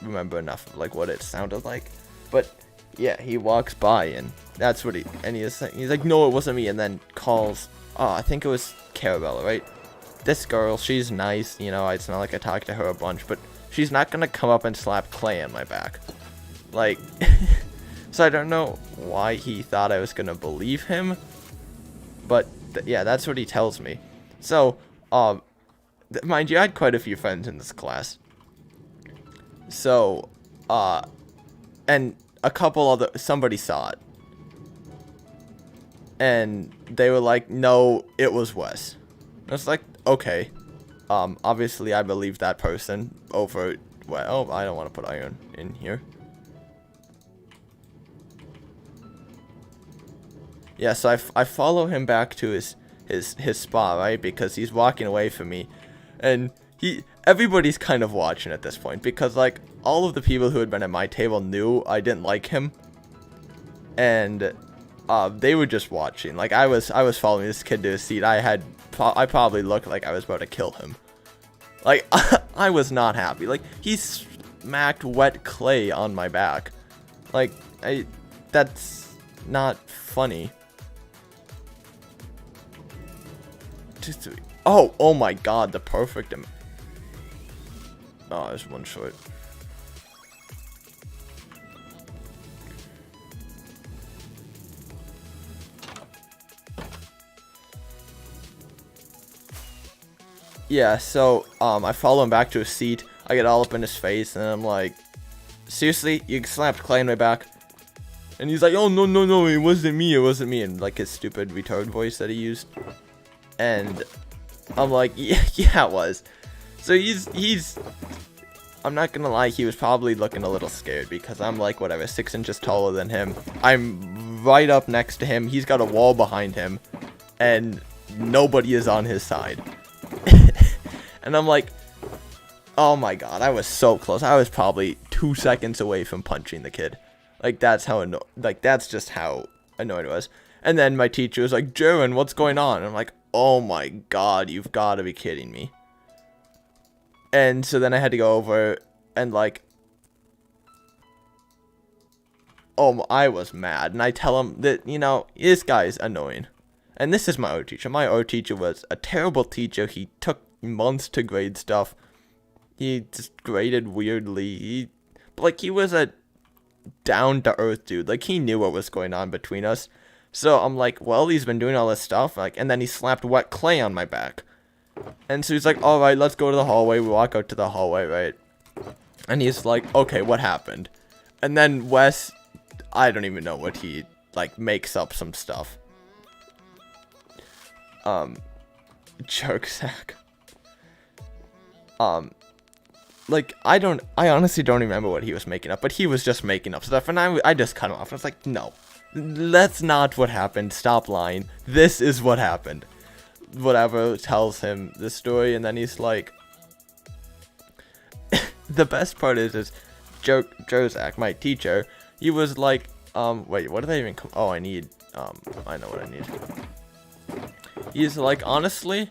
remember enough of like what it sounded like. But yeah, he walks by and that's what he's like, no, it wasn't me. And then calls, I think it was Carabella, right? This girl, she's nice, you know, it's not like I talked to her a bunch, but she's not gonna come up and slap clay on my back. Like, so I don't know why he thought I was gonna believe him, but yeah, that's what he tells me. So, mind you, I had quite a few friends in this class. So, and a couple somebody saw it. And they were like, no, it was Wes. I was like, okay. Obviously I believe that person over, well, I don't want to put iron in here. Yeah, so I follow him back to his spot, right? Because he's walking away from me. And everybody's kind of watching at this point. Because, like, all of the people who had been at my table knew I didn't like him. And they were just watching. Like, I was following this kid to his seat. I probably looked like I was about to kill him. Like, I was not happy. Like, he smacked wet clay on my back. Like, that's not funny. Oh my god, the perfect oh, there's one short. Yeah, so I follow him back to his seat. I get all up in his face, and I'm like, seriously, you slapped Clay in my back? And he's like, oh, no, no, no, it wasn't me, and like his stupid retard voice that he used. And I'm like, yeah, it was. So he's, I'm not gonna lie, he was probably looking a little scared, because I'm like, whatever, 6 inches taller than him. I'm right up next to him, he's got a wall behind him, and nobody is on his side. And I'm like, oh my god, I was so close. I was probably 2 seconds away from punching the kid. Like, that's just how annoyed I was. And then my teacher was like, Jaron, what's going on? And I'm like, oh my god, you've got to be kidding me. And so then I had to go over and like, oh, I was mad. And I tell him that, you know, this guy's annoying. And this is my art teacher. My art teacher was a terrible teacher. He took months to grade stuff. He just graded weirdly. He was a down-to-earth dude. Like, he knew what was going on between us. So I'm like, well, he's been doing all this stuff. Like, and then he slapped wet clay on my back. And so he's like, all right, let's go to the hallway. We walk out to the hallway, right? And he's like, okay, what happened? And then Wes, I don't even know what he, like, makes up some stuff. Joke sack. Like, I honestly don't remember what he was making up, but he was just making up stuff, and I just cut him off. I was like, no, that's not what happened. Stop lying. This is what happened. Whatever, tells him the story, and then he's like, the best part is Jozak, my teacher, he was like, wait, what did I even come, oh, I know what I need. He's like, honestly,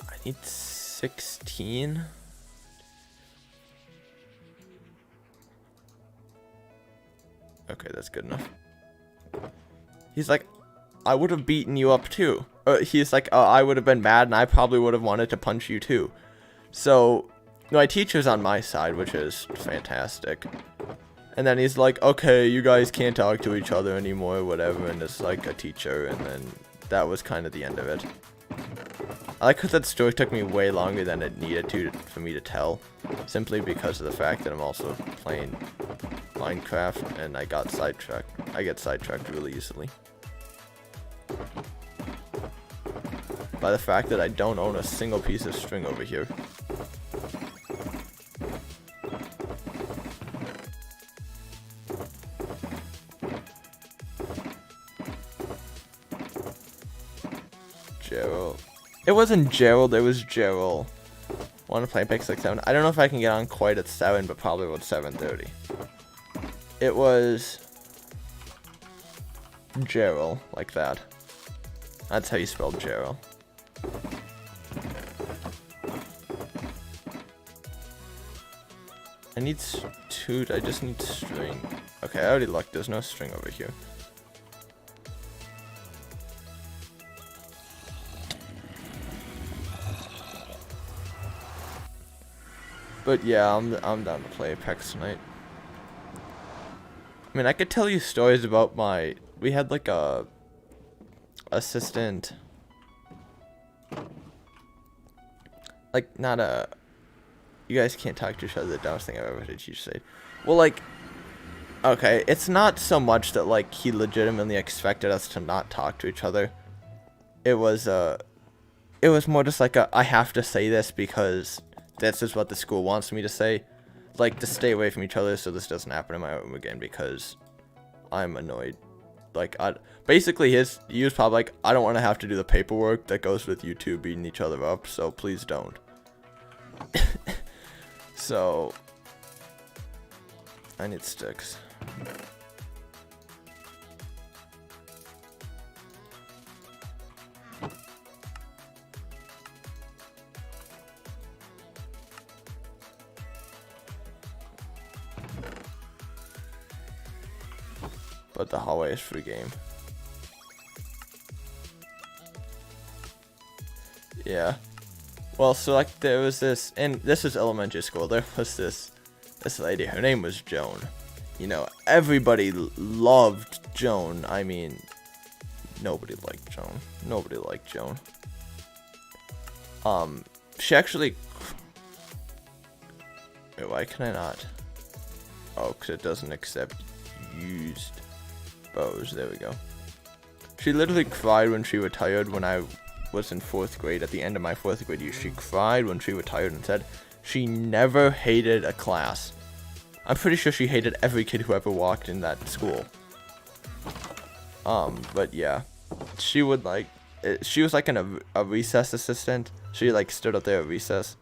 I need 16. Okay, that's good enough. He's like, I would have beaten you up too. He's like, I would have been mad and I probably would have wanted to punch you too. So, my teacher's on my side, which is fantastic. And then he's like, okay, you guys can't talk to each other anymore, whatever, and it's like a teacher, and then that was kind of the end of it. I like how that story took me way longer than it needed to for me to tell, simply because of the fact that I'm also playing Minecraft, and I get sidetracked really easily. By the fact that I don't own a single piece of string over here. Gerald. It wasn't Gerald, it was Gerald. Want to play Apex like 7? I don't know if I can get on quite at 7, but probably about 7:30. It was Gerald, like that. That's how you spell Gerald. I need I just need string. Okay, I already looked, there's no string over here. But yeah, I'm down to play Apex tonight. I mean, I could tell you stories about we had like a assistant, like you guys can't talk to each other, the dumbest thing I've ever heard you say. Well, like, okay, it's not so much that like he legitimately expected us to not talk to each other. It was more just like I have to say this because this is what the school wants me to say. Like, to stay away from each other so this doesn't happen in my room again because I'm annoyed. Like, basically he was probably like, I don't want to have to do the paperwork that goes with you two beating each other up, so please don't. So, I need sticks. But the hallway is free game. Yeah. Well, so like there was this, and this was elementary school, there was this lady, her name was Joan. You know, everybody loved Joan. I mean, nobody liked Joan. Nobody liked Joan. She actually, Wait, why can I not? Oh, because it doesn't accept used bows. There we go. She literally cried when she retired when I was in 4th grade. At the end of my 4th grade year, she cried when she retired and said she never hated a class. I'm pretty sure she hated every kid who ever walked in that school. But yeah, she would like, she was like a recess assistant. She like stood up there at recess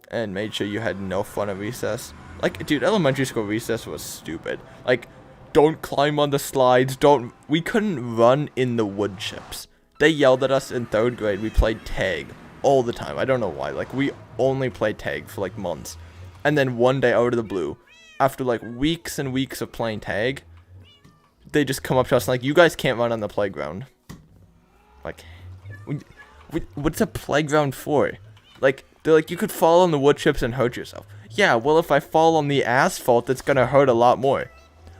and made sure you had no fun at recess. Like, dude, elementary school recess was stupid. Like, don't climb on the slides, we couldn't run in the wood chips. They yelled at us in 3rd grade. We played tag all the time. I don't know why. Like, we only played tag for like months. And then one day out of the blue, after like weeks and weeks of playing tag, they just come up to us and like, you guys can't run on the playground. Like, what's a playground for? Like, they're like, you could fall on the wood chips and hurt yourself. Yeah, well, if I fall on the asphalt, it's gonna hurt a lot more.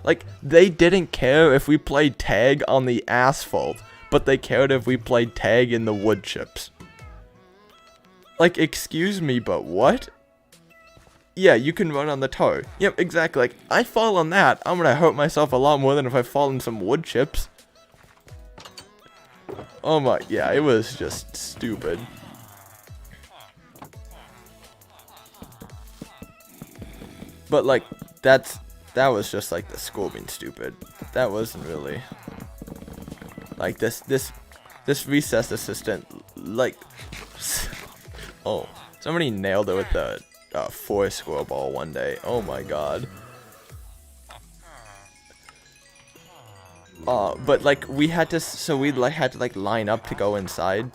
Like, they didn't care if we played tag on the asphalt, but they cared if we played tag in the wood chips. Like, excuse me, but what? Yeah, you can run on the tar. Yep, exactly. Like, I fall on that, I'm gonna hurt myself a lot more than if I fall in some wood chips. Oh my, yeah, it was just stupid. But like, that was just like the school being stupid. That wasn't really like this recess assistant, like, oh, somebody nailed it with the 4-square ball one day. Oh my god. But like we had to, had to like line up to go inside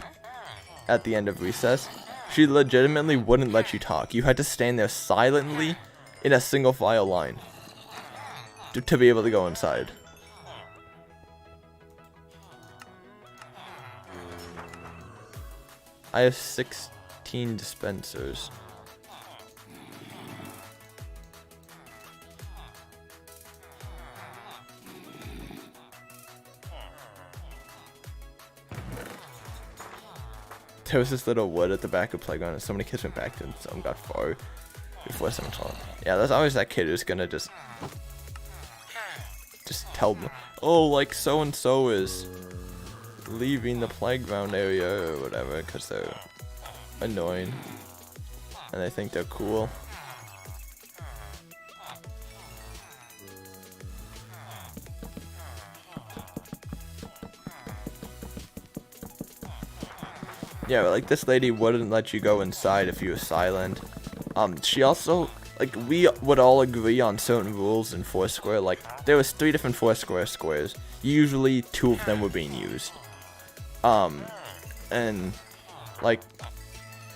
at the end of recess. She legitimately wouldn't let you talk. You had to stand there silently in a single file line to be able to go inside. I have 16 dispensers. There was this little wood at the back of the playground and so many kids went back to it and some got far before someone saw it. Yeah, there's always that kid who's gonna just tell them, oh, like so and so is leaving the playground area or whatever because they're annoying and they think they're cool. Yeah, but like this lady wouldn't let you go inside if you were silent. She also, like, we would all agree on certain rules in Foursquare. Like, there was 3 different Foursquare squares. Usually 2 of them were being used. And like,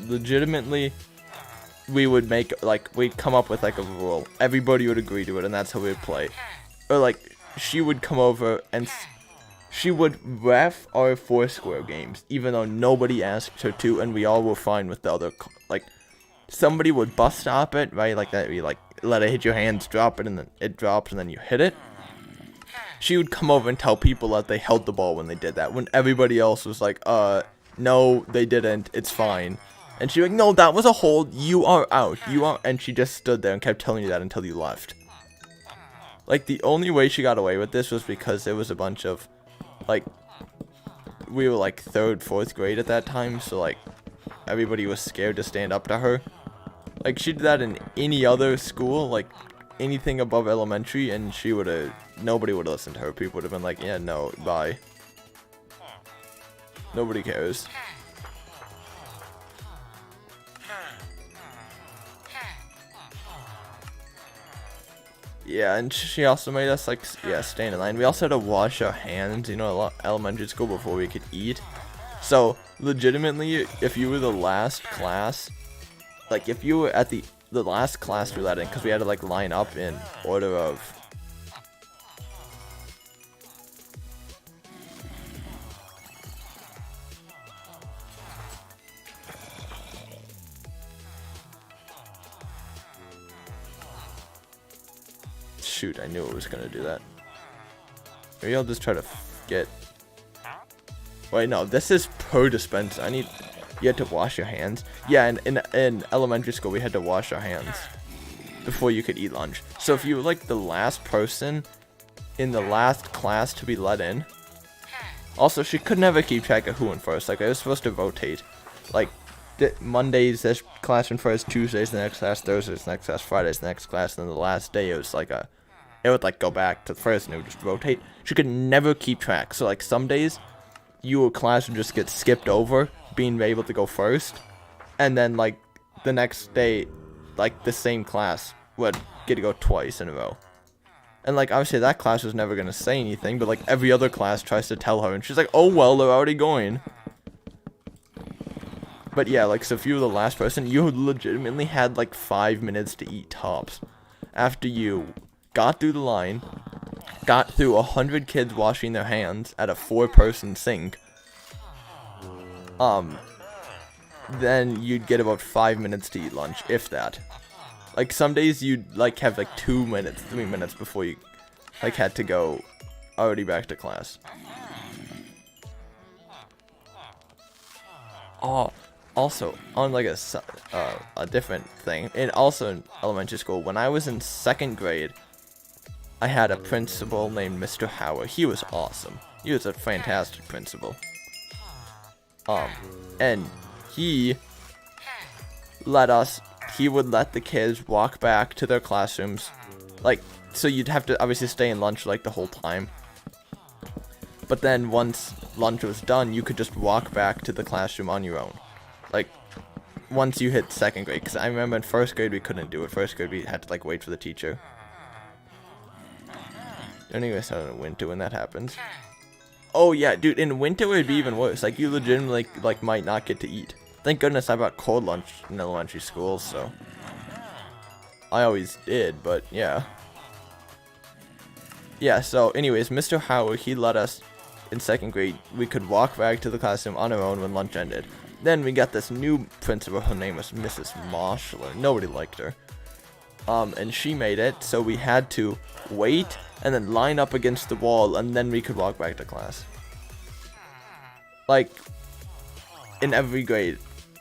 legitimately, we would make, like, we'd come up with like a rule. Everybody would agree to it, and that's how we'd play. Or like, she would come over and she would ref our Foursquare games, even though nobody asked her to, and we all were fine with the other, like, somebody would bus stop it, right, like that, you, like, let it hit your hands, drop it, and then it drops, and then you hit it. She would come over and tell people that they held the ball when they did that, when everybody else was like, no, they didn't, it's fine. And she was like, no, that was a hold, you are out, and she just stood there and kept telling you that until you left. Like, the only way she got away with this was because there was a bunch of, like, we were like 3rd, 4th grade at that time, so like everybody was scared to stand up to her. Like, she did that in any other school, like anything above elementary, and she would have, nobody would have listened to her. People would have been like, yeah, no, bye. Nobody cares. Yeah, and she also made us, like, yeah, stand in line. We also had to wash our hands, you know, at elementary school before we could eat. So, legitimately, if you were the last class, like, if you were at the last class we let in, because we had to, like, line up in order of... Shoot, I knew it was gonna do that. Maybe I'll just try to get... Wait, no, this is per dispenser. I need... you had to wash your hands. Yeah, in elementary school, we had to wash our hands before you could eat lunch. So if you were like the last person in the last class to be let in, also she could never keep track of who went first. Like, it was supposed to rotate. Like, Mondays this class went first, Tuesdays the next class, Thursdays the next class, Fridays the next class, and then the last day it was like it would like go back to the first and it would just rotate. She could never keep track. So like some days your class would just get skipped over being able to go first, and then like the next day like the same class would get to go twice in a row. And like obviously that class was never gonna say anything, but like every other class tries to tell her and she's like, oh well, they're already going. But yeah, like, so if you were the last person, you legitimately had like 5 minutes to eat tops. After you got through the line, got through 100 kids washing their hands at a 4-person sink, then you'd get about 5 minutes to eat lunch, if that. Like, some days you'd like have like 2 minutes, 3 minutes before you like had to go already back to class. Oh, also on like a different thing, and also in elementary school, when I was in 2nd grade, I had a principal named Mr. Howard. He was awesome. He was a fantastic principal. And he would let the kids walk back to their classrooms, like, so you'd have to obviously stay in lunch like the whole time. But then once lunch was done, you could just walk back to the classroom on your own. Like, once you hit 2nd grade, because I remember in 1st grade we couldn't do it. 1st grade we had to like wait for the teacher. Anyway, so in winter when that happens. Oh yeah, dude, in winter it would be even worse. Like, you legitimately like might not get to eat. Thank goodness I brought cold lunch in elementary school, so I always did, but yeah. Yeah, so anyways, Mr. Howard, he let us, in 2nd grade, we could walk back to the classroom on our own when lunch ended. Then we got this new principal, her name was Mrs. Marshall. Nobody liked her. And she made it, so we had to wait and then line up against the wall, and then we could walk back to class. Like, in every grade.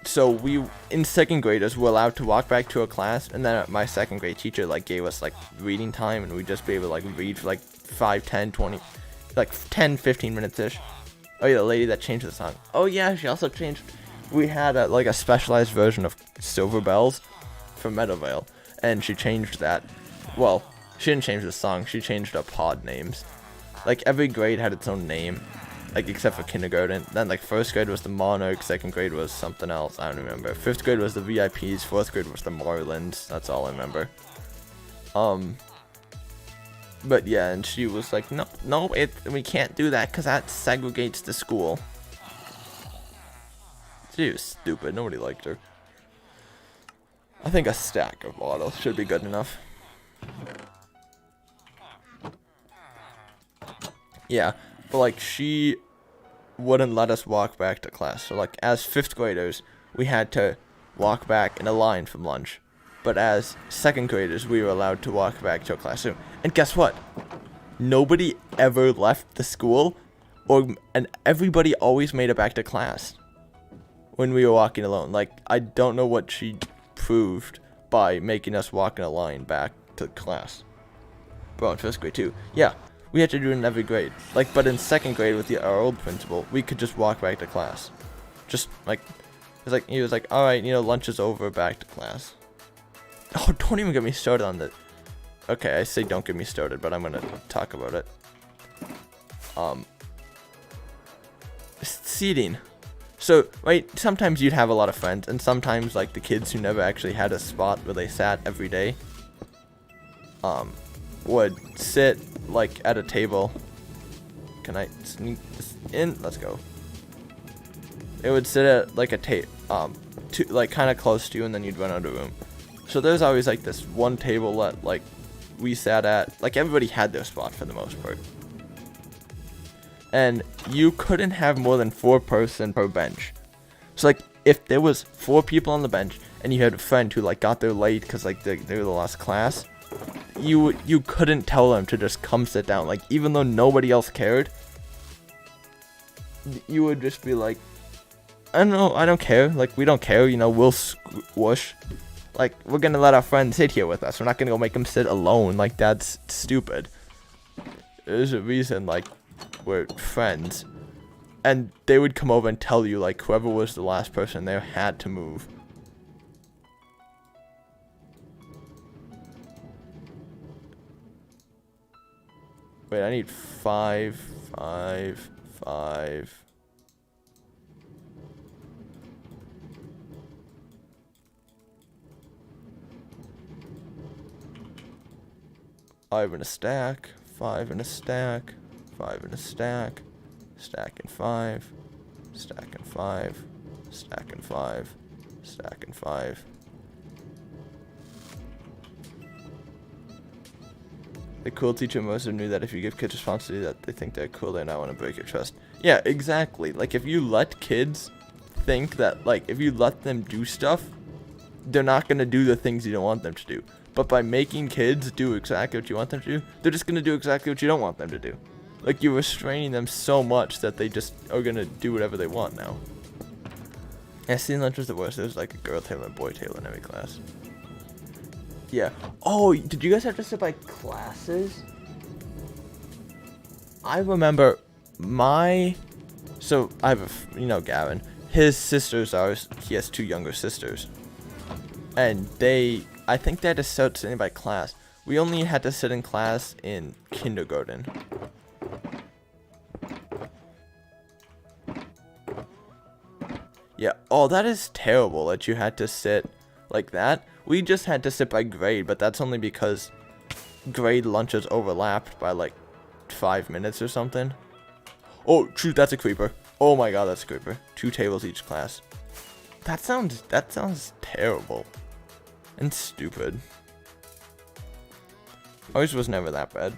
So we, in 2nd graders, were allowed to walk back to a class, and then my 2nd grade teacher like gave us like reading time, and we'd just be able to like read for like 5, 10, 20, like 10, 15 minutes ish. Oh yeah, the lady that changed the song. Oh yeah, she also changed. We had like a specialized version of Silver Bells from Meadowvale, and she changed that. Well, she didn't change the song, she changed the pod names. Like, every grade had its own name, like, except for kindergarten. Then, like, 1st grade was the Monarch, 2nd grade was something else, I don't remember. 5th grade was the VIPs, 4th grade was the Marlins, that's all I remember. But yeah, and she was like, no, we can't do that, because that segregates the school. She was stupid, nobody liked her. I think a stack of bottles should be good enough. Yeah, but like, she wouldn't let us walk back to class. So like, as 5th graders, we had to walk back in a line from lunch. But as 2nd graders, we were allowed to walk back to a classroom. And guess what? Nobody ever left the school, and everybody always made it back to class when we were walking alone. Like, I don't know what she proved by making us walk in a line back to class. Bro, in 1st grade too. Yeah, we had to do it in every grade. Like, but in 2nd grade with our old principal, we could just walk back to class. Just like, he was like, all right, lunch is over, back to class. Oh, don't even get me started on that. Okay, I say don't get me started, but I'm gonna talk about it. Seating. So, right, sometimes you'd have a lot of friends, and sometimes, like, the kids who never actually had a spot where they sat every day, would sit, like, at a table. Can I sneak this in? Let's go. It would sit at, like, like, kind of close to you, and then you'd run out of the room. So there's always, like, this one table that, like, we sat at. Like, everybody had their spot for the most part. And you couldn't have more than 4 person per bench. So like, if there was 4 people on the bench and you had a friend who like got there late because like they were the last class, you couldn't tell them to just come sit down. Like, even though nobody else cared, you would just be like, I don't know. I don't care. Like, we don't care. You know, we'll whoosh. Like, we're gonna let our friend sit here with us. We're not gonna go make him sit alone. Like, that's stupid. There's a reason, like, we're friends. And they would come over and tell you, like, whoever was the last person there had to move. Wait, I need 5, 5, 5. 5 in a stack, 5 in a stack, 5 in a stack, stack and 5, stack and 5, stack and 5, stack and 5. The cool teacher most of knew that if you give kids responsibility that they think they're cool, they not want to break your trust. Yeah, exactly. Like, if you let kids think that, like, if you let them do stuff, they're not going to do the things you don't want them to do. But by making kids do exactly what you want them to do, they're just going to do exactly what you don't want them to do. Like, you're restraining them so much that they just are going to do whatever they want now. Yeah, scene lunch was the worst. There's like a girl tail and a boy tail in every class. Yeah. Oh, did you guys have to sit by classes? I remember so I have Gavin. His sisters he has 2 younger sisters. And I think they had to start sitting by class. We only had to sit in class in kindergarten. Yeah, oh, that is terrible that you had to sit like that. We just had to sit by grade, but that's only because grade lunches overlapped by like 5 minutes or something. Oh, shoot, that's a creeper. Oh my god, that's a creeper. 2 tables each class. That sounds terrible. And stupid. Ours was never that bad.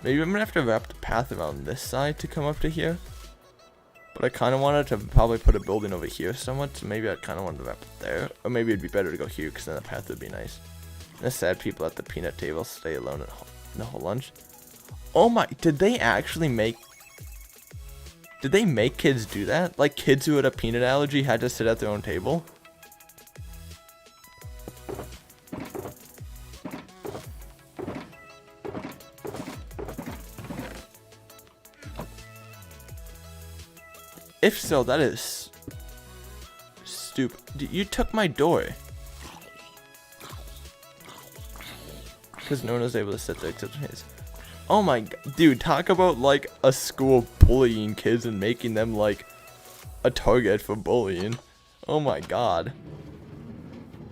Maybe I'm gonna have to wrap the path around this side to come up to here. But I kind of wanted to probably put a building over here somewhat, so maybe I kind of wanted to wrap it there. Or maybe it'd be better to go here, because then the path would be nice. And the sad people at the peanut table stay alone in the whole lunch. Oh my, did they make kids do that? Like, kids who had a peanut allergy had to sit at their own table? If so, that is stupid. You took my door. Because no one was able to sit there except his. Oh my god, dude, talk about like a school bullying kids and making them like a target for bullying. Oh my god.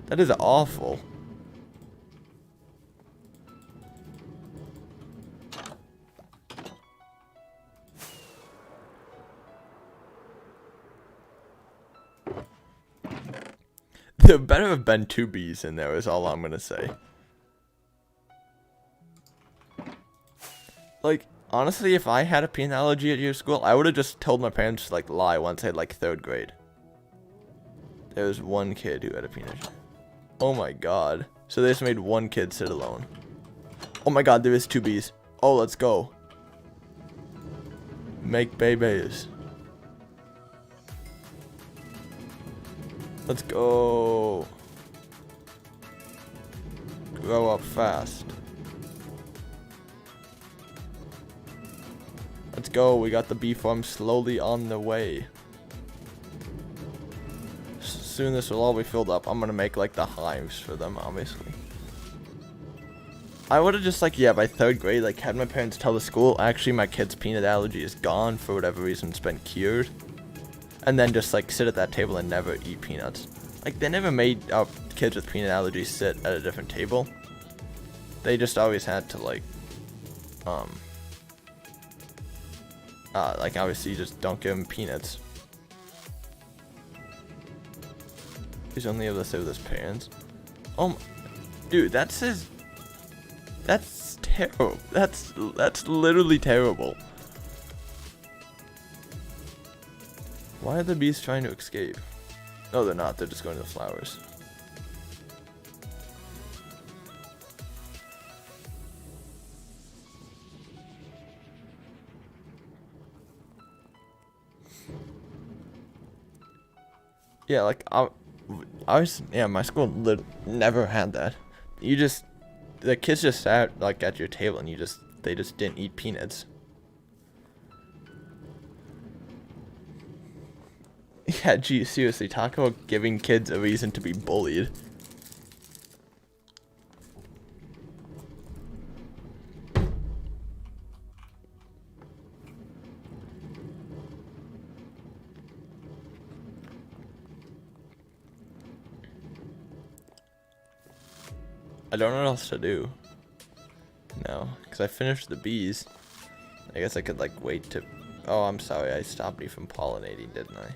That is awful. There better have been 2 bees in there is all I'm gonna say. Like, honestly, if I had a peanut allergy at your school, I would have just told my parents to, like, lie once I had, like, 3rd grade. There was 1 kid who had a peanut allergy. Oh my god. So they just made 1 kid sit alone. Oh my god, there is 2 bees. Oh, let's go. Make babies. Let's go. Grow up fast. Let's go, we got the bee farm slowly on the way. Soon this will all be filled up. I'm gonna make like the hives for them, obviously. I would have just like, yeah, by 3rd grade, like had my parents tell the school, actually my kid's peanut allergy is gone for whatever reason, it's been cured. And then just like sit at that table and never eat peanuts. Like they never made kids with peanut allergies sit at a different table. They just always had to like obviously you just don't give them peanuts. He's only able to sit with his parents. Oh, dude, that's terrible. That's literally terrible. Why are the bees trying to escape? No, they're not. They're just going to the flowers. Yeah, like my school never had that. The kids just sat like at your table and they just didn't eat peanuts. Yeah, gee, seriously, talk about giving kids a reason to be bullied. I don't know what else to do. No, because I finished the bees. I guess I could like wait to... Oh, I'm sorry, I stopped you from pollinating, didn't I?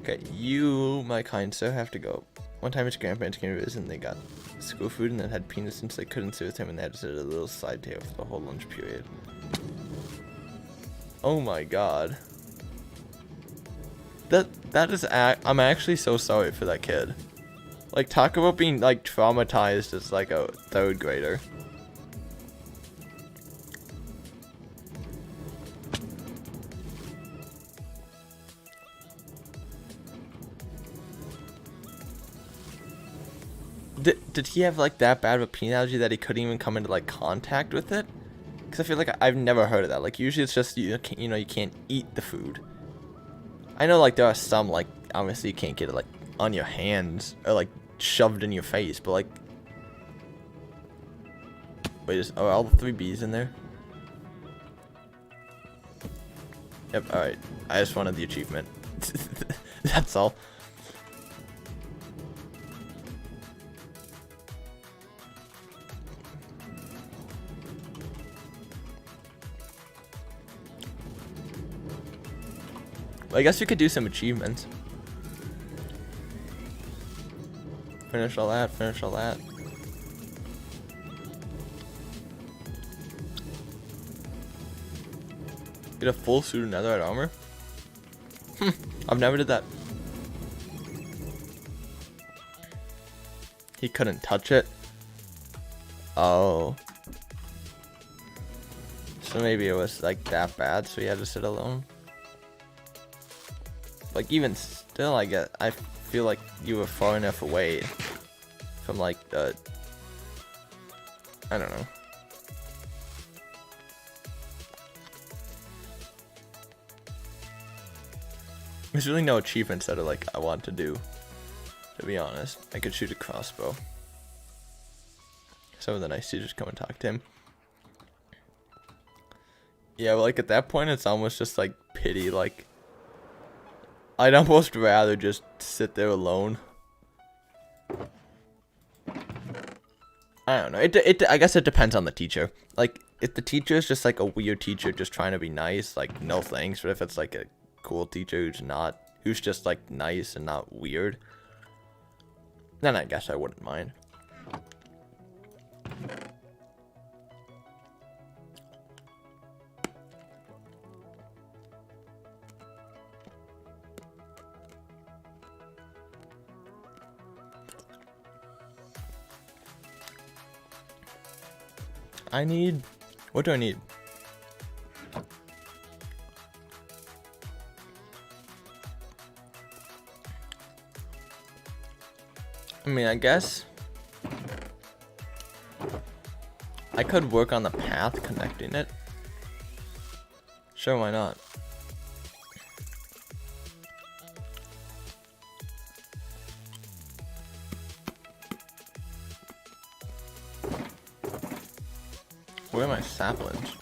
Okay, you, my kind sir, have to go. One time his grandparents came to visit and they got school food and then had peanuts since they couldn't sit with him and they had to sit at a little side table for the whole lunch period. Oh my god. I'm actually so sorry for that kid. Like, talk about being, like, traumatized as, like, a 3rd grader. Did he have, like, that bad of a peanut allergy that he couldn't even come into, like, contact with it? Because I feel like I've never heard of that. Like, usually it's just, you can't eat the food. I know, like, there are some, like, obviously you can't get it, like, on your hands or, like, shoved in your face, but, like... Wait, are all the 3 bees in there? Yep, alright. I just wanted the achievement. That's all. Well, I guess you could do some achievements. Finish all that, finish all that. Get a full suit of netherite armor? I've never did that. He couldn't touch it? Oh. So maybe it was like that bad, so he had to sit alone? Like, even still, I feel like you were far enough away from, like, I don't know. There's really no achievements that are, like, I want to do, to be honest. I could shoot a crossbow. Some of the nice teachers come and talk to him. Yeah, but, like, at that point, it's almost just, like, pity, like... I'd almost rather just sit there alone. I don't know. I guess it depends on the teacher. Like, if the teacher is just like a weird teacher just trying to be nice, like, no thanks. But if it's like a cool teacher who's just like nice and not weird, then I guess I wouldn't mind. What do I need? I mean, I guess I could work on the path connecting it. Sure, why not? Where are my saplings?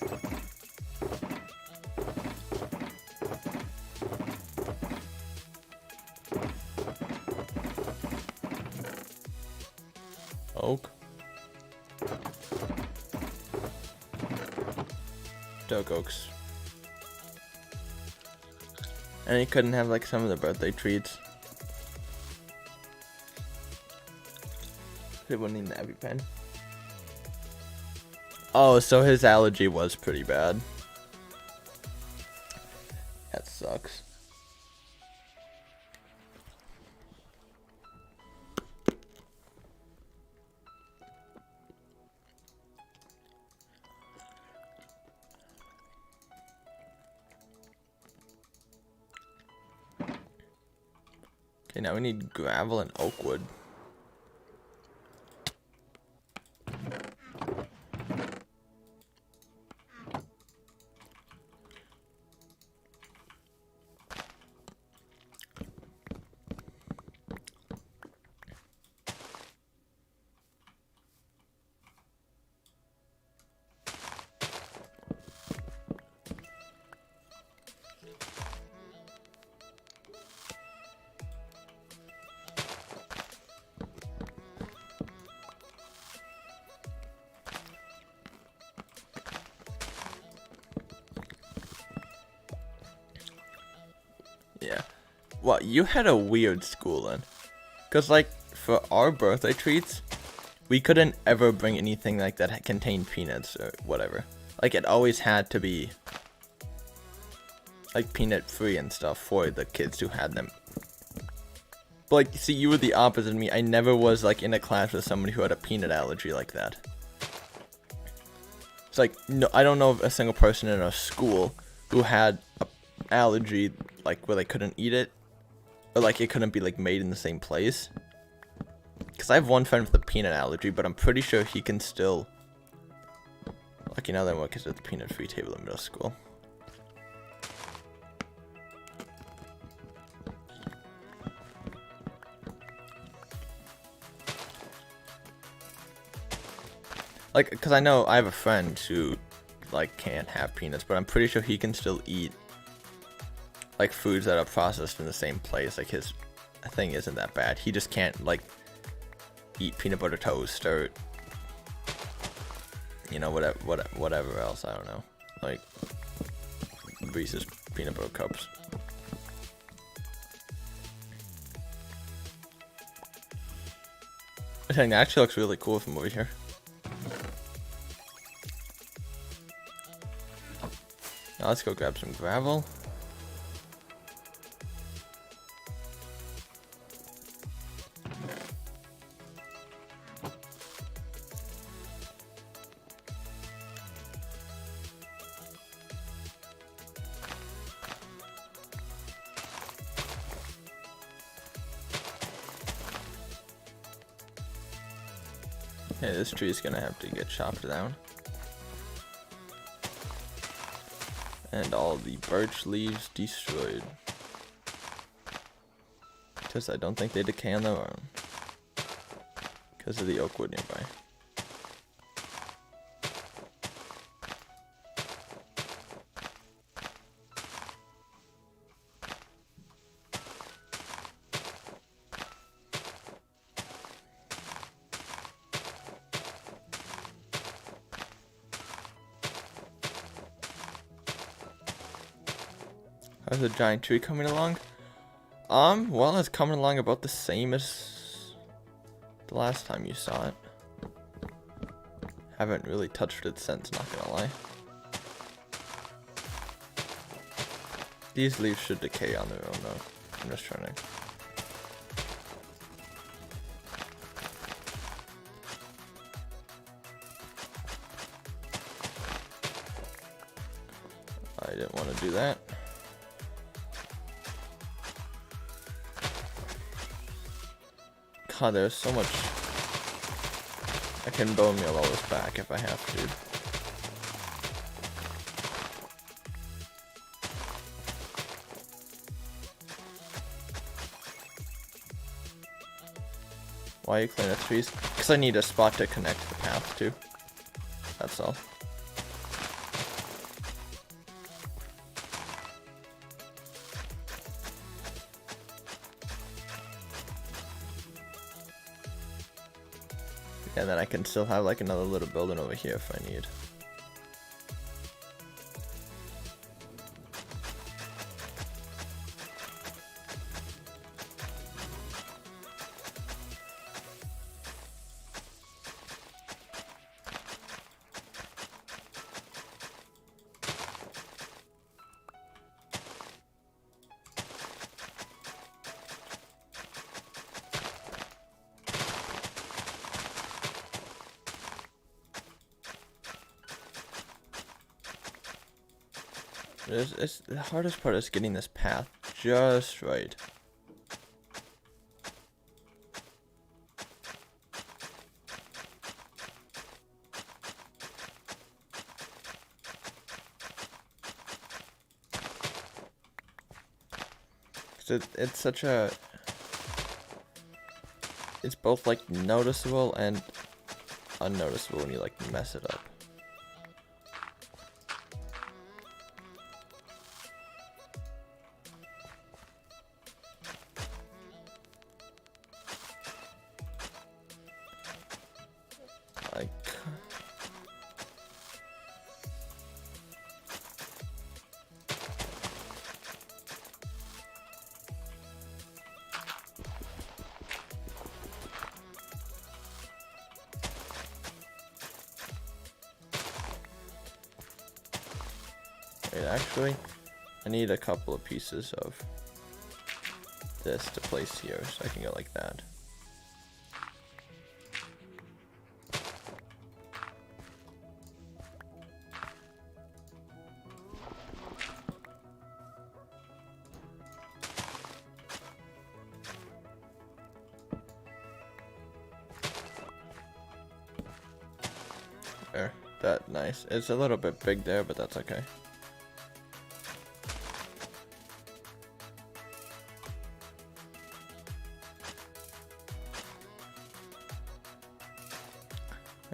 Oak. Dark oaks. And he couldn't have like some of the birthday treats. He wouldn't need an EpiPen. Oh, so his allergy was pretty bad. That sucks. Okay, now we need gravel and oak wood. Yeah. Well, you had a weird school then. Because, like, for our birthday treats, we couldn't ever bring anything like that contained peanuts or whatever. Like, it always had to be, like, peanut free and stuff for the kids who had them. But, like, see, you were the opposite of me. I never was, like, in a class with somebody who had a peanut allergy like that. It's like, no, I don't know of a single person in our school who had a allergy, like, where they couldn't eat it. Or, like, it couldn't be, like, made in the same place. Because I have one friend with a peanut allergy, but I'm pretty sure he can still... Lucky now that I'm working at the peanut-free table in middle school. Like, because I know I have a friend who, like, can't have peanuts, but I'm pretty sure he can still eat, like, foods that are processed in the same place. Like, his thing isn't that bad. He just can't, like, eat peanut butter toast or, you know, whatever else. I don't know. Like, Reese's peanut butter cups. I think that actually looks really cool from over here. Now let's go grab some gravel. Okay, this tree is gonna have to get chopped down. And all the birch leaves destroyed. Because I don't think they decay on their own. Because of the oak wood nearby. How's the giant tree coming along? Well, it's coming along about the same as the last time you saw it. Haven't really touched it since, not gonna lie. These leaves should decay on their own though. I'm just trying to... I didn't want to do that. God, there's so much. I can bone meal all this back if I have to. Why are you cleaning the trees? Because I need a spot to connect the path to. That's all. And then I can still have like another little building over here if I need. The hardest part is getting this path just right. it's such a... It's both, like, noticeable and unnoticeable when you, like, mess it up. Like... Wait, actually, I need a couple of pieces of this to place here, so I can go like that. There, that nice. It's a little bit big there, but that's okay.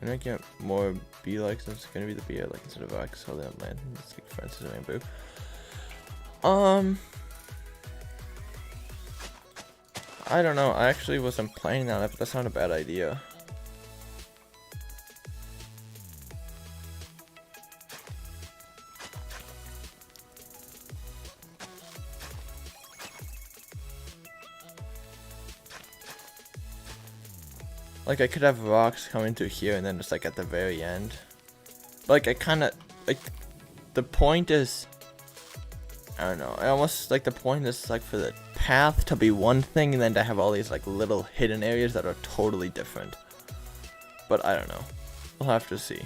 I'm gonna get more bee like since it's gonna be the bee like instead of X, so that land. It's like Francis and Bamboo. I don't know. I actually wasn't planning on it, but that's not a bad idea. Like, I could have rocks coming through here and then just, like, at the very end. Like, I kind of, like, the point is, I don't know, I almost, like, the point is, like, for the path to be one thing and then to have all these, like, little hidden areas that are totally different. But I don't know. We'll have to see.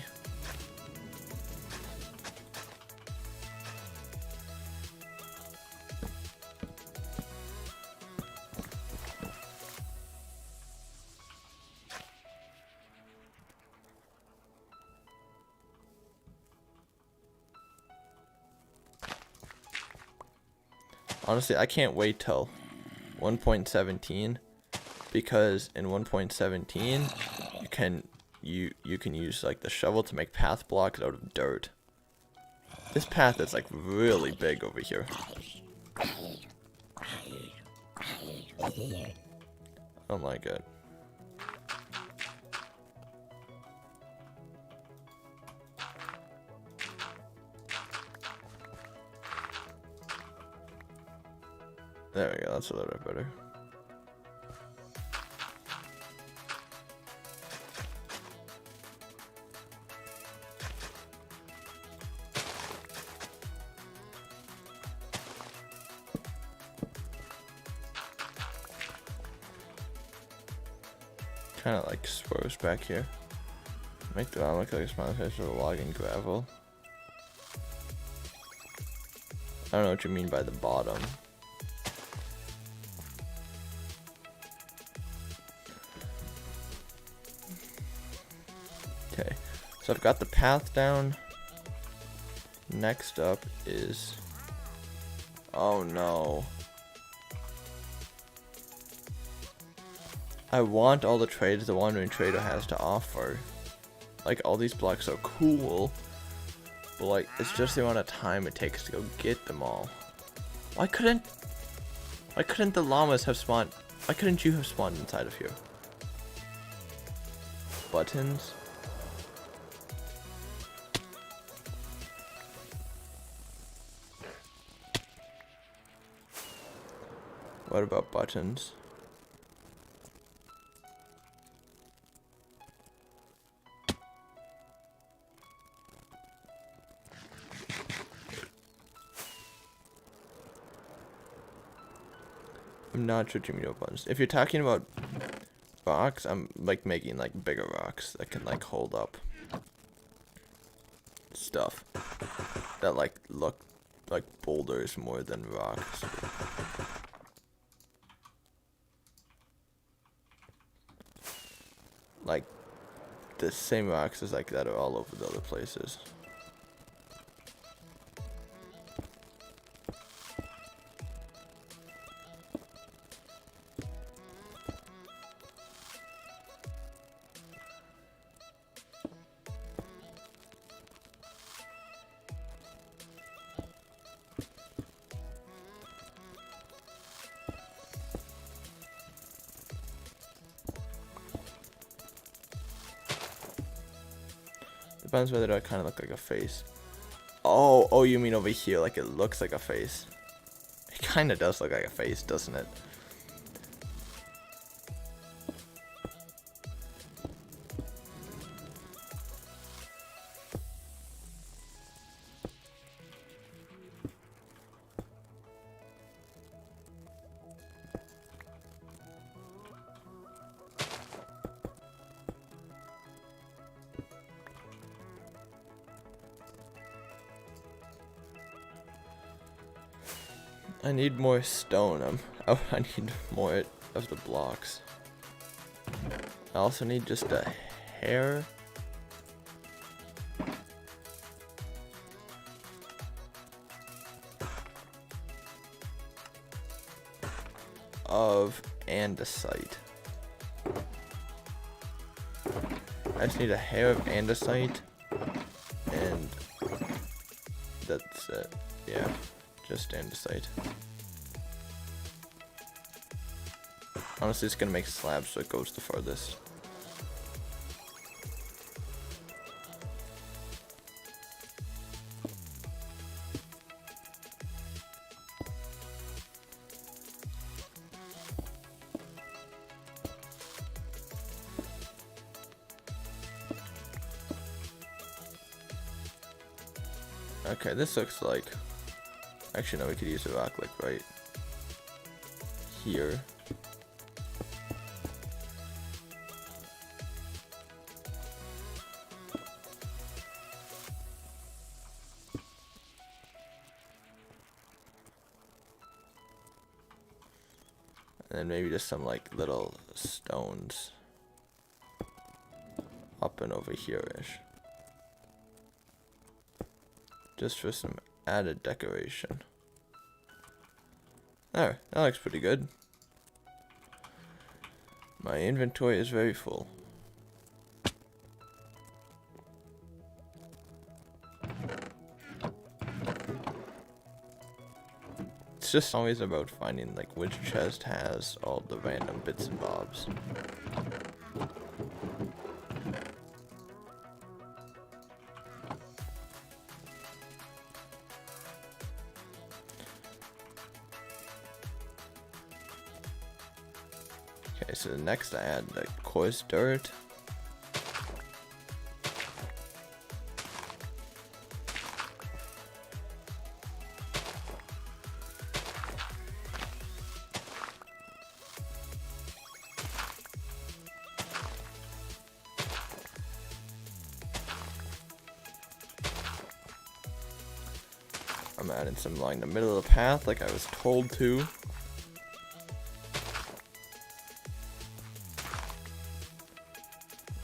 Honestly, I can't wait till 1.17 because in 1.17 you can use like the shovel to make path blocks out of dirt. This path is like really big over here. Oh my god. There we go, that's a little bit better. Kind of like spurs back here. Make the look like a small face with log and gravel. I don't know what you mean by the bottom. Okay, so I've got the path down. Next up is... Oh no. I want all the trades the Wandering Trader has to offer. Like, all these blocks are cool. But, like, it's just the amount of time it takes to go get them all. Why couldn't the llamas have spawned... Why couldn't you have spawned inside of here? Buttons? What about buttons? I'm not sure what you mean about buttons. If you're talking about rocks, I'm like making like bigger rocks that can like hold up stuff that like look like boulders more than rocks. Like the same rocks as like that are all over the other places. Depends whether I kind of look like a face. Oh, you mean over here, like it looks like a face. It kind of does look like a face, doesn't it? I need more stone. I need more of the blocks. I also need just a hair. Of andesite. I just need a hair of andesite. And that's it. Yeah. Just andesite. Honestly, it's gonna make slabs so it goes the farthest. Okay, this looks like... Actually, no, we could use a rock like right here. And then maybe just some like little stones up and over here-ish. Just for some added decoration. There, that looks pretty good. My inventory is very full. It's just always about finding like which chest has all the random bits and bobs. Okay, so next I add the coarse dirt. I'm adding some along the middle of the path like I was told to.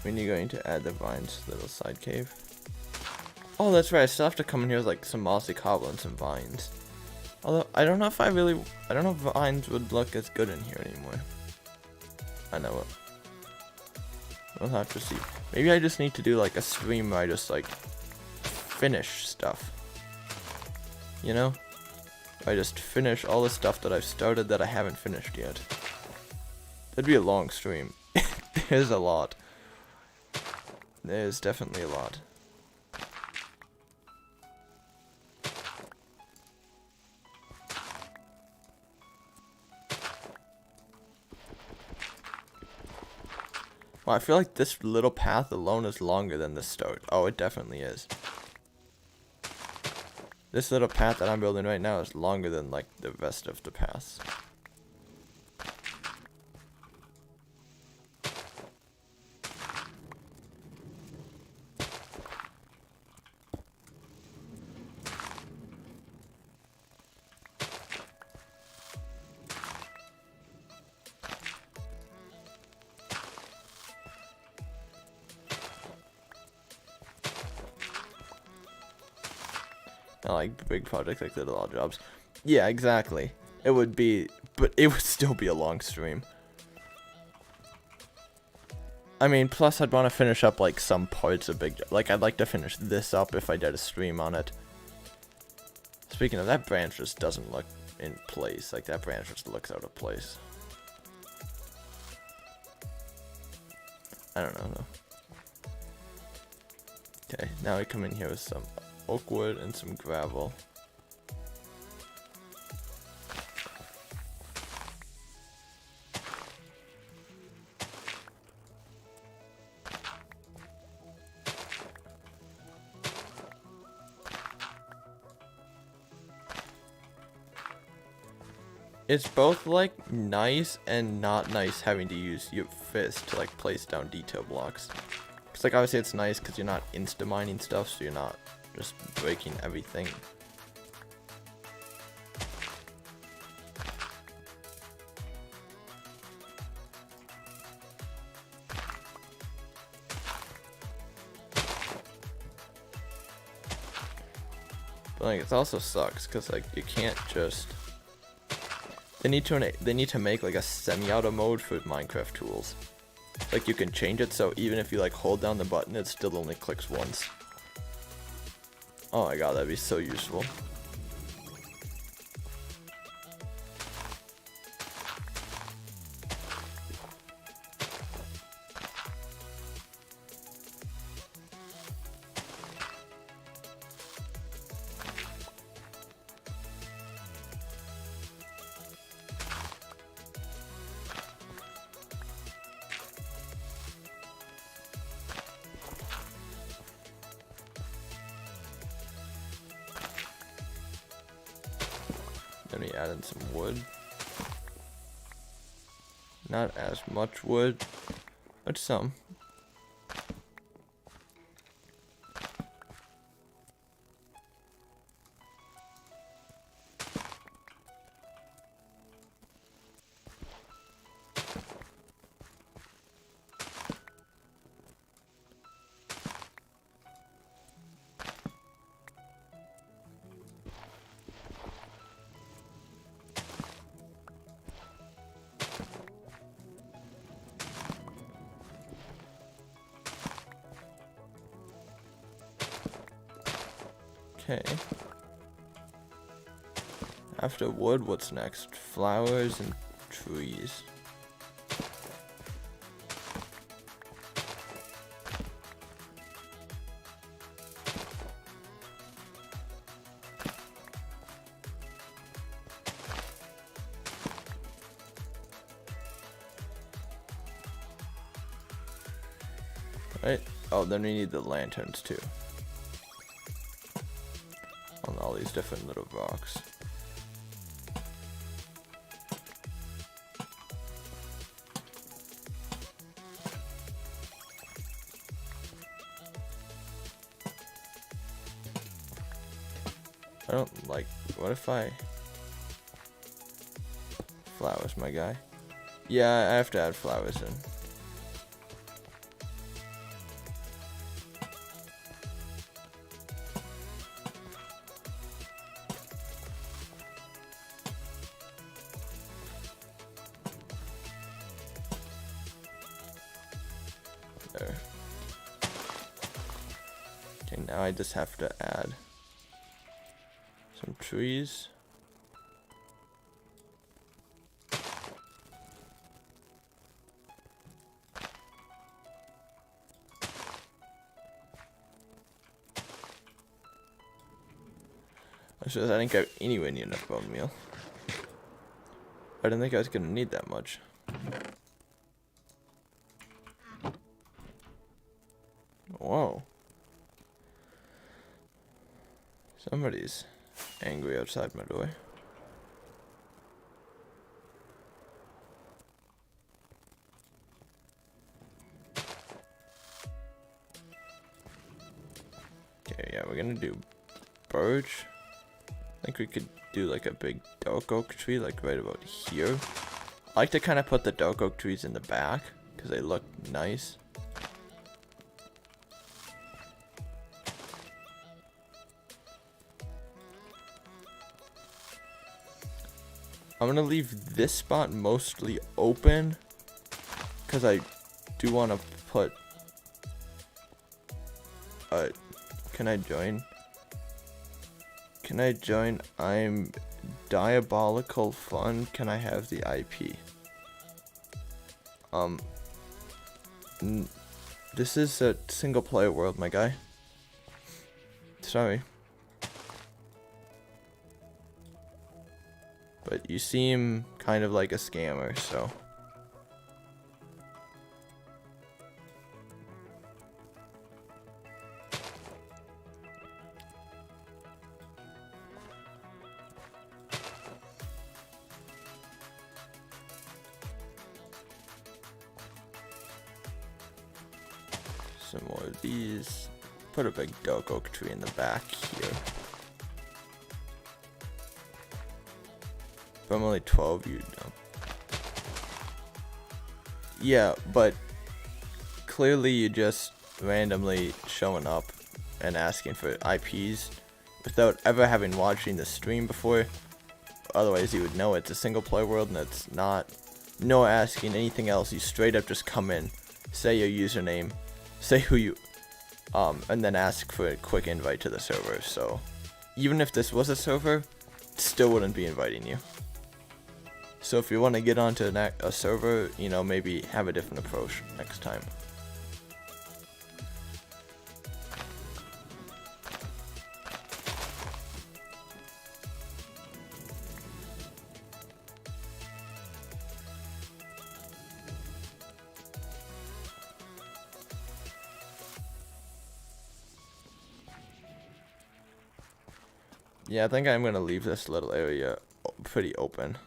When you're going to add the vines to the little side cave. Oh, that's right. I still have to come in here with like some mossy cobble and some vines. Although I don't know if I don't know if vines would look as good in here anymore. I know it. We'll have to see. Maybe I just need to do like a stream where I just like finish stuff. You know? I just finish all the stuff that I've started that I haven't finished yet. That'd be a long stream. There's a lot. There's definitely a lot. Well, I feel like this little path alone is longer than the start. Oh, it definitely is. This little path that I'm building right now is longer than like the rest of the paths. I like big projects like little odd jobs. Yeah, exactly. It would be, but it would still be a long stream. I mean, plus I'd want to finish up like some parts of big, like I'd like to finish this up if I did a stream on it. Speaking of, that branch just doesn't look in place. Like that branch just looks out of place. I don't know though. Okay, now we come in here with some oak wood and some gravel. It's both like nice and not nice having to use your fist to like place down detail blocks. Cause like obviously it's nice because you're not insta mining stuff, so you're not just breaking everything. But like it also sucks because like you can't just. They need to make like a semi-auto mode for Minecraft tools. Like you can change it so even if you like hold down the button, it still only clicks once. Oh my god, that'd be so useful. Then we add in some wood. Not as much wood, but some. Okay. After wood, what's next? Flowers and trees. Right? Oh, then we need the lanterns too. On all these different little rocks. I don't like, what if I, flowers, my guy? Yeah, I have to add flowers in. There. Okay, now I just have to add some trees. I didn't get anywhere near enough bone meal. I didn't think I was gonna need that much. Whoa. Somebody's angry outside my door. Okay, yeah, we're gonna do birch. I think we could do like a big dark oak tree, like right about here. I like to kind of put the dark oak trees in the back because they look nice. I'm gonna leave this spot mostly open because I do want to put. Can I join? Can I join? I'm Diabolical Fun. Can I have the IP? This is a single player world, my guy. Sorry. But you seem kind of like a scammer, so. Some more of these. Put a big dark oak tree in the back here. If I'm only 12, you know. Yeah, but clearly you just randomly showing up and asking for IPs without ever having watching the stream before. Otherwise you would know it's a single player world and it's not. No asking anything else. You straight up just come in, say your username, say who you and then ask for a quick invite to the server. So even if this was a server, it still wouldn't be inviting you. So if you want to get onto a server, you know, maybe have a different approach next time. Yeah, I think I'm going to leave this little area pretty open.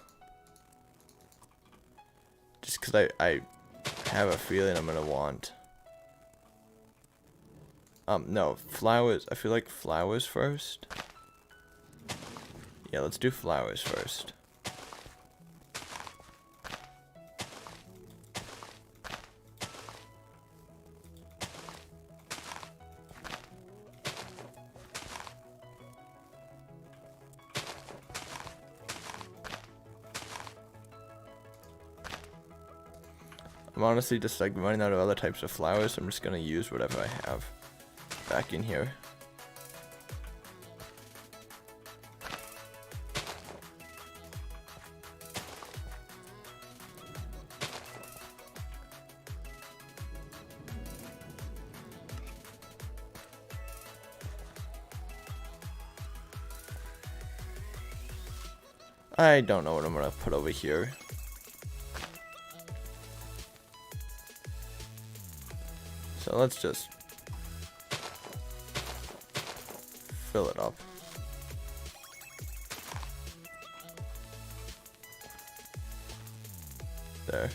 Just because I have a feeling I'm going to want... no, flowers. I feel like flowers first. Yeah, let's do flowers first. I'm honestly just like running out of other types of flowers, so I'm just gonna use whatever I have back in here. I don't know what I'm gonna put over here. So let's just fill it up. There.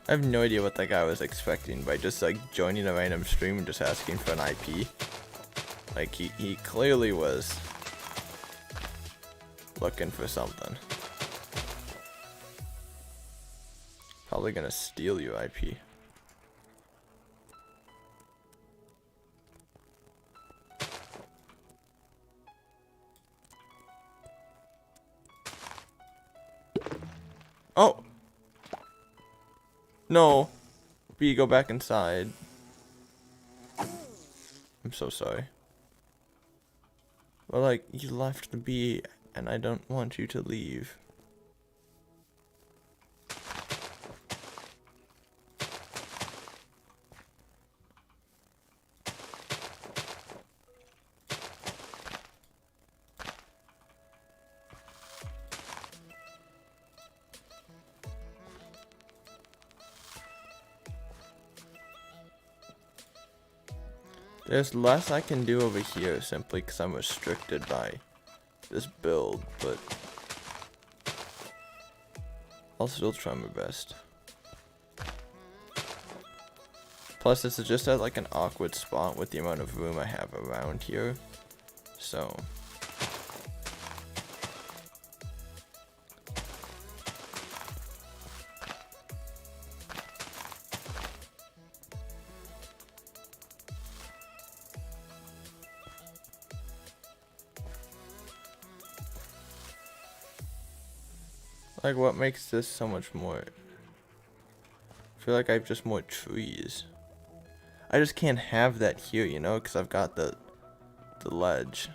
I have no idea what that guy was expecting by just like joining a random stream and just asking for an IP. Like he clearly was looking for something. Probably gonna steal your IP. Oh! No! B, go back inside. I'm so sorry. Well, like, you left the bee, and I don't want you to leave. There's less I can do over here simply because I'm restricted by this build, but I'll still try my best. Plus, this is just at like an awkward spot with the amount of room I have around here, so... Like, what makes this so much more? I feel like I have just more trees. I just can't have that here, you know, because I've got the ledge.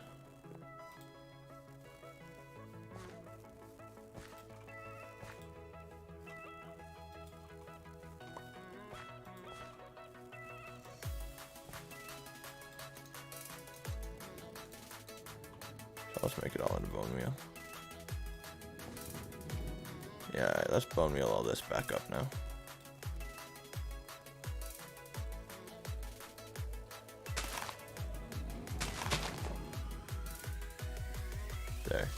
let's make it all into bone meal. Yeah, let's bone meal all this back up now. There.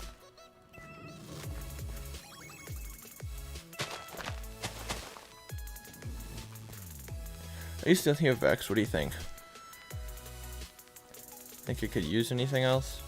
Are you still here, Vex? What do you think? Think you could use anything else?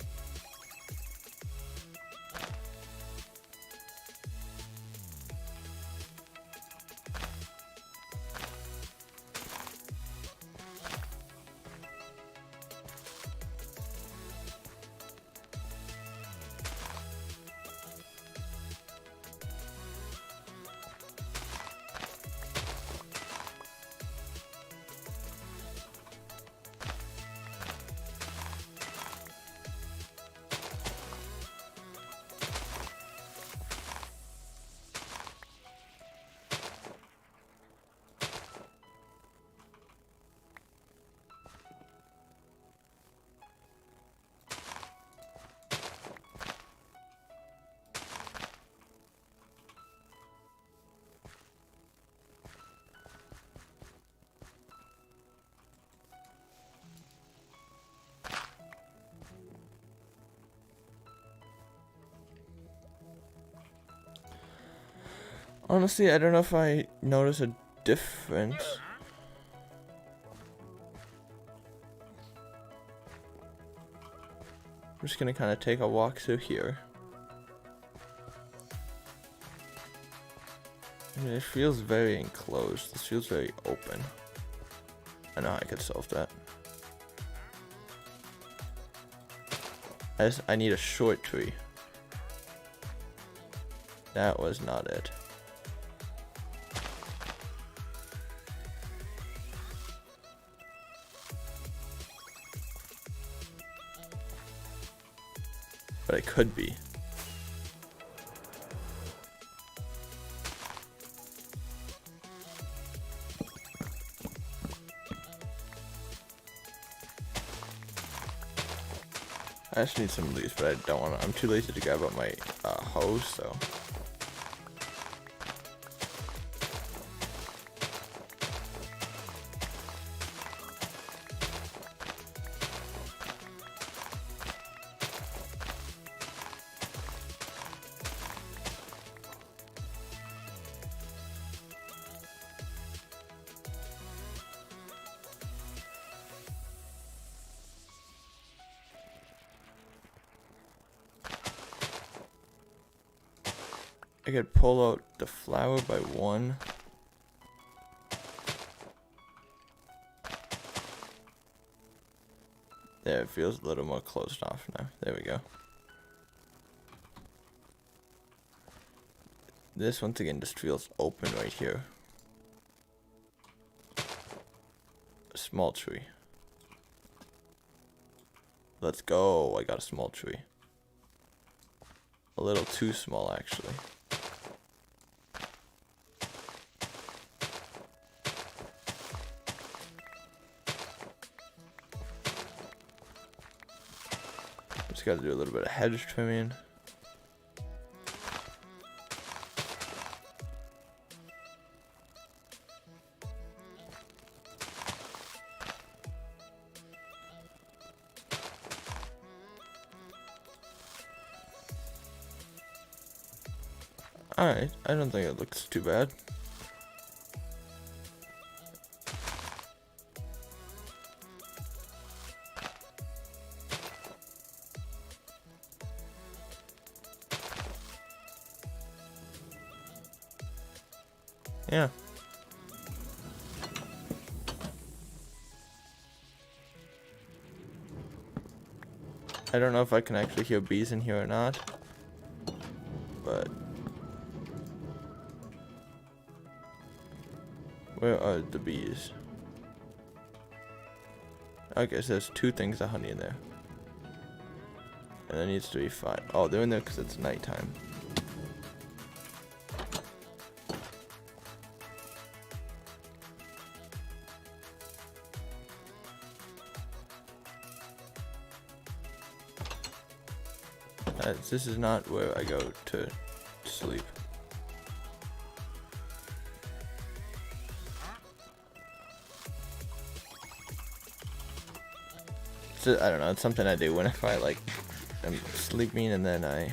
Honestly, I don't know if I notice a difference. I'm just gonna kind of take a walk through here. I mean, it feels very enclosed. This feels very open. I know I could solve that. I need a short tree. That was not it. But it could be. I just need some of these, but I don't want to. I'm too lazy to grab up my hose, so. I could pull out the flower by one. There, it feels a little more closed off now. There we go. This, once again, just feels open right here. A small tree. Let's go. I got a small tree. A little too small, actually. Just got to do a little bit of hedge trimming. Alright, I don't think it looks too bad. Yeah. I don't know if I can actually hear bees in here or not, but where are the bees? Okay, so there's 2 things of honey in there. And there needs to be 5. Oh, they're in there because it's nighttime. This is not where I go to sleep. So, I don't know, it's something I do whenever I like am sleeping and then I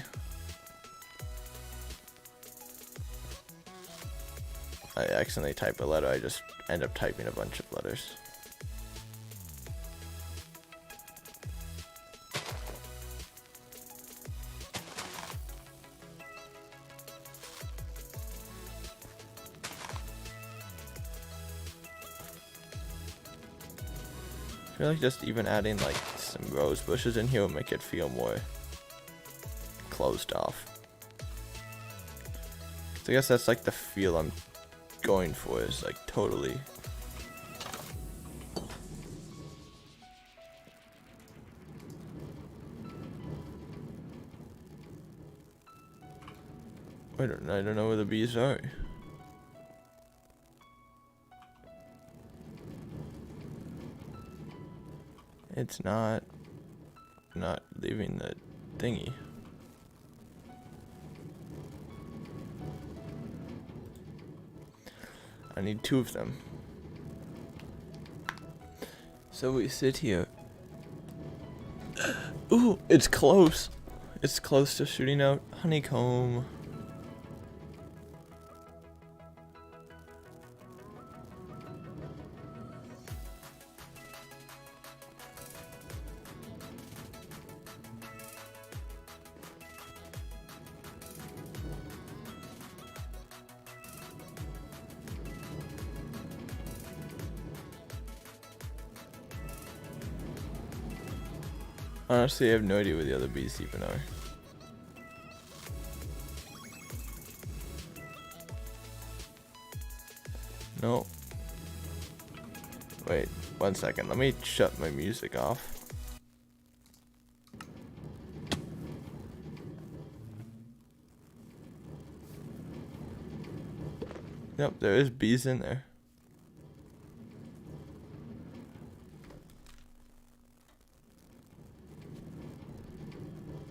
accidentally type a letter. I just end up typing a bunch of letters. I feel like just even adding like some rose bushes in here will make it feel more closed off. So I guess that's like the feel I'm going for, is like totally I don't know where the bees are. It's not leaving the thingy. I need 2 of them. So we sit here. Ooh, it's close. It's close to shooting out honeycomb. Honestly, I have no idea where the other bees even are. No. Wait, 1 second. Let me shut my music off. Yep, there is bees in there.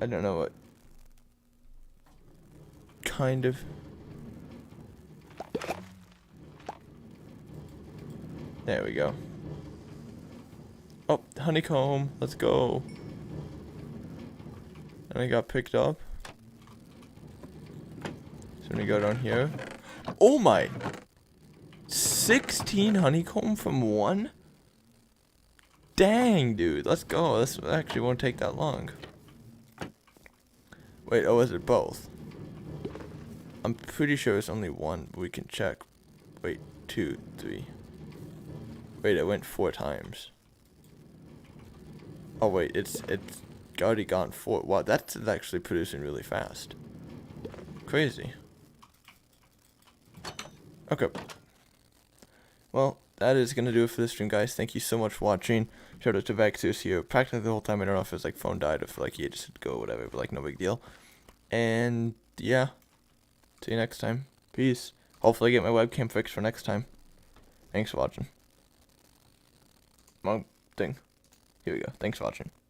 I don't know what kind of. There we go. Oh, honeycomb. Let's go. And I got picked up. So when we go down here. Oh my! 16 honeycomb from 1? Dang, dude. Let's go. This actually won't take that long. Wait, oh, is it both? I'm pretty sure it's only 1, but we can check. Wait, 2, 3. Wait, it went 4 times. Oh wait, it's already gone 4. Wow, that's actually producing really fast. Crazy. Okay. Well, that is gonna do it for this stream, guys. Thank you so much for watching. Shout out to Vexus here practically the whole time. I don't know if his like phone died or if like he just had to go or whatever, but like no big deal. And yeah, see you next time. Peace. Hopefully I get my webcam fixed for next time. Thanks for watching. Wrong thing. Here we go. Thanks for watching.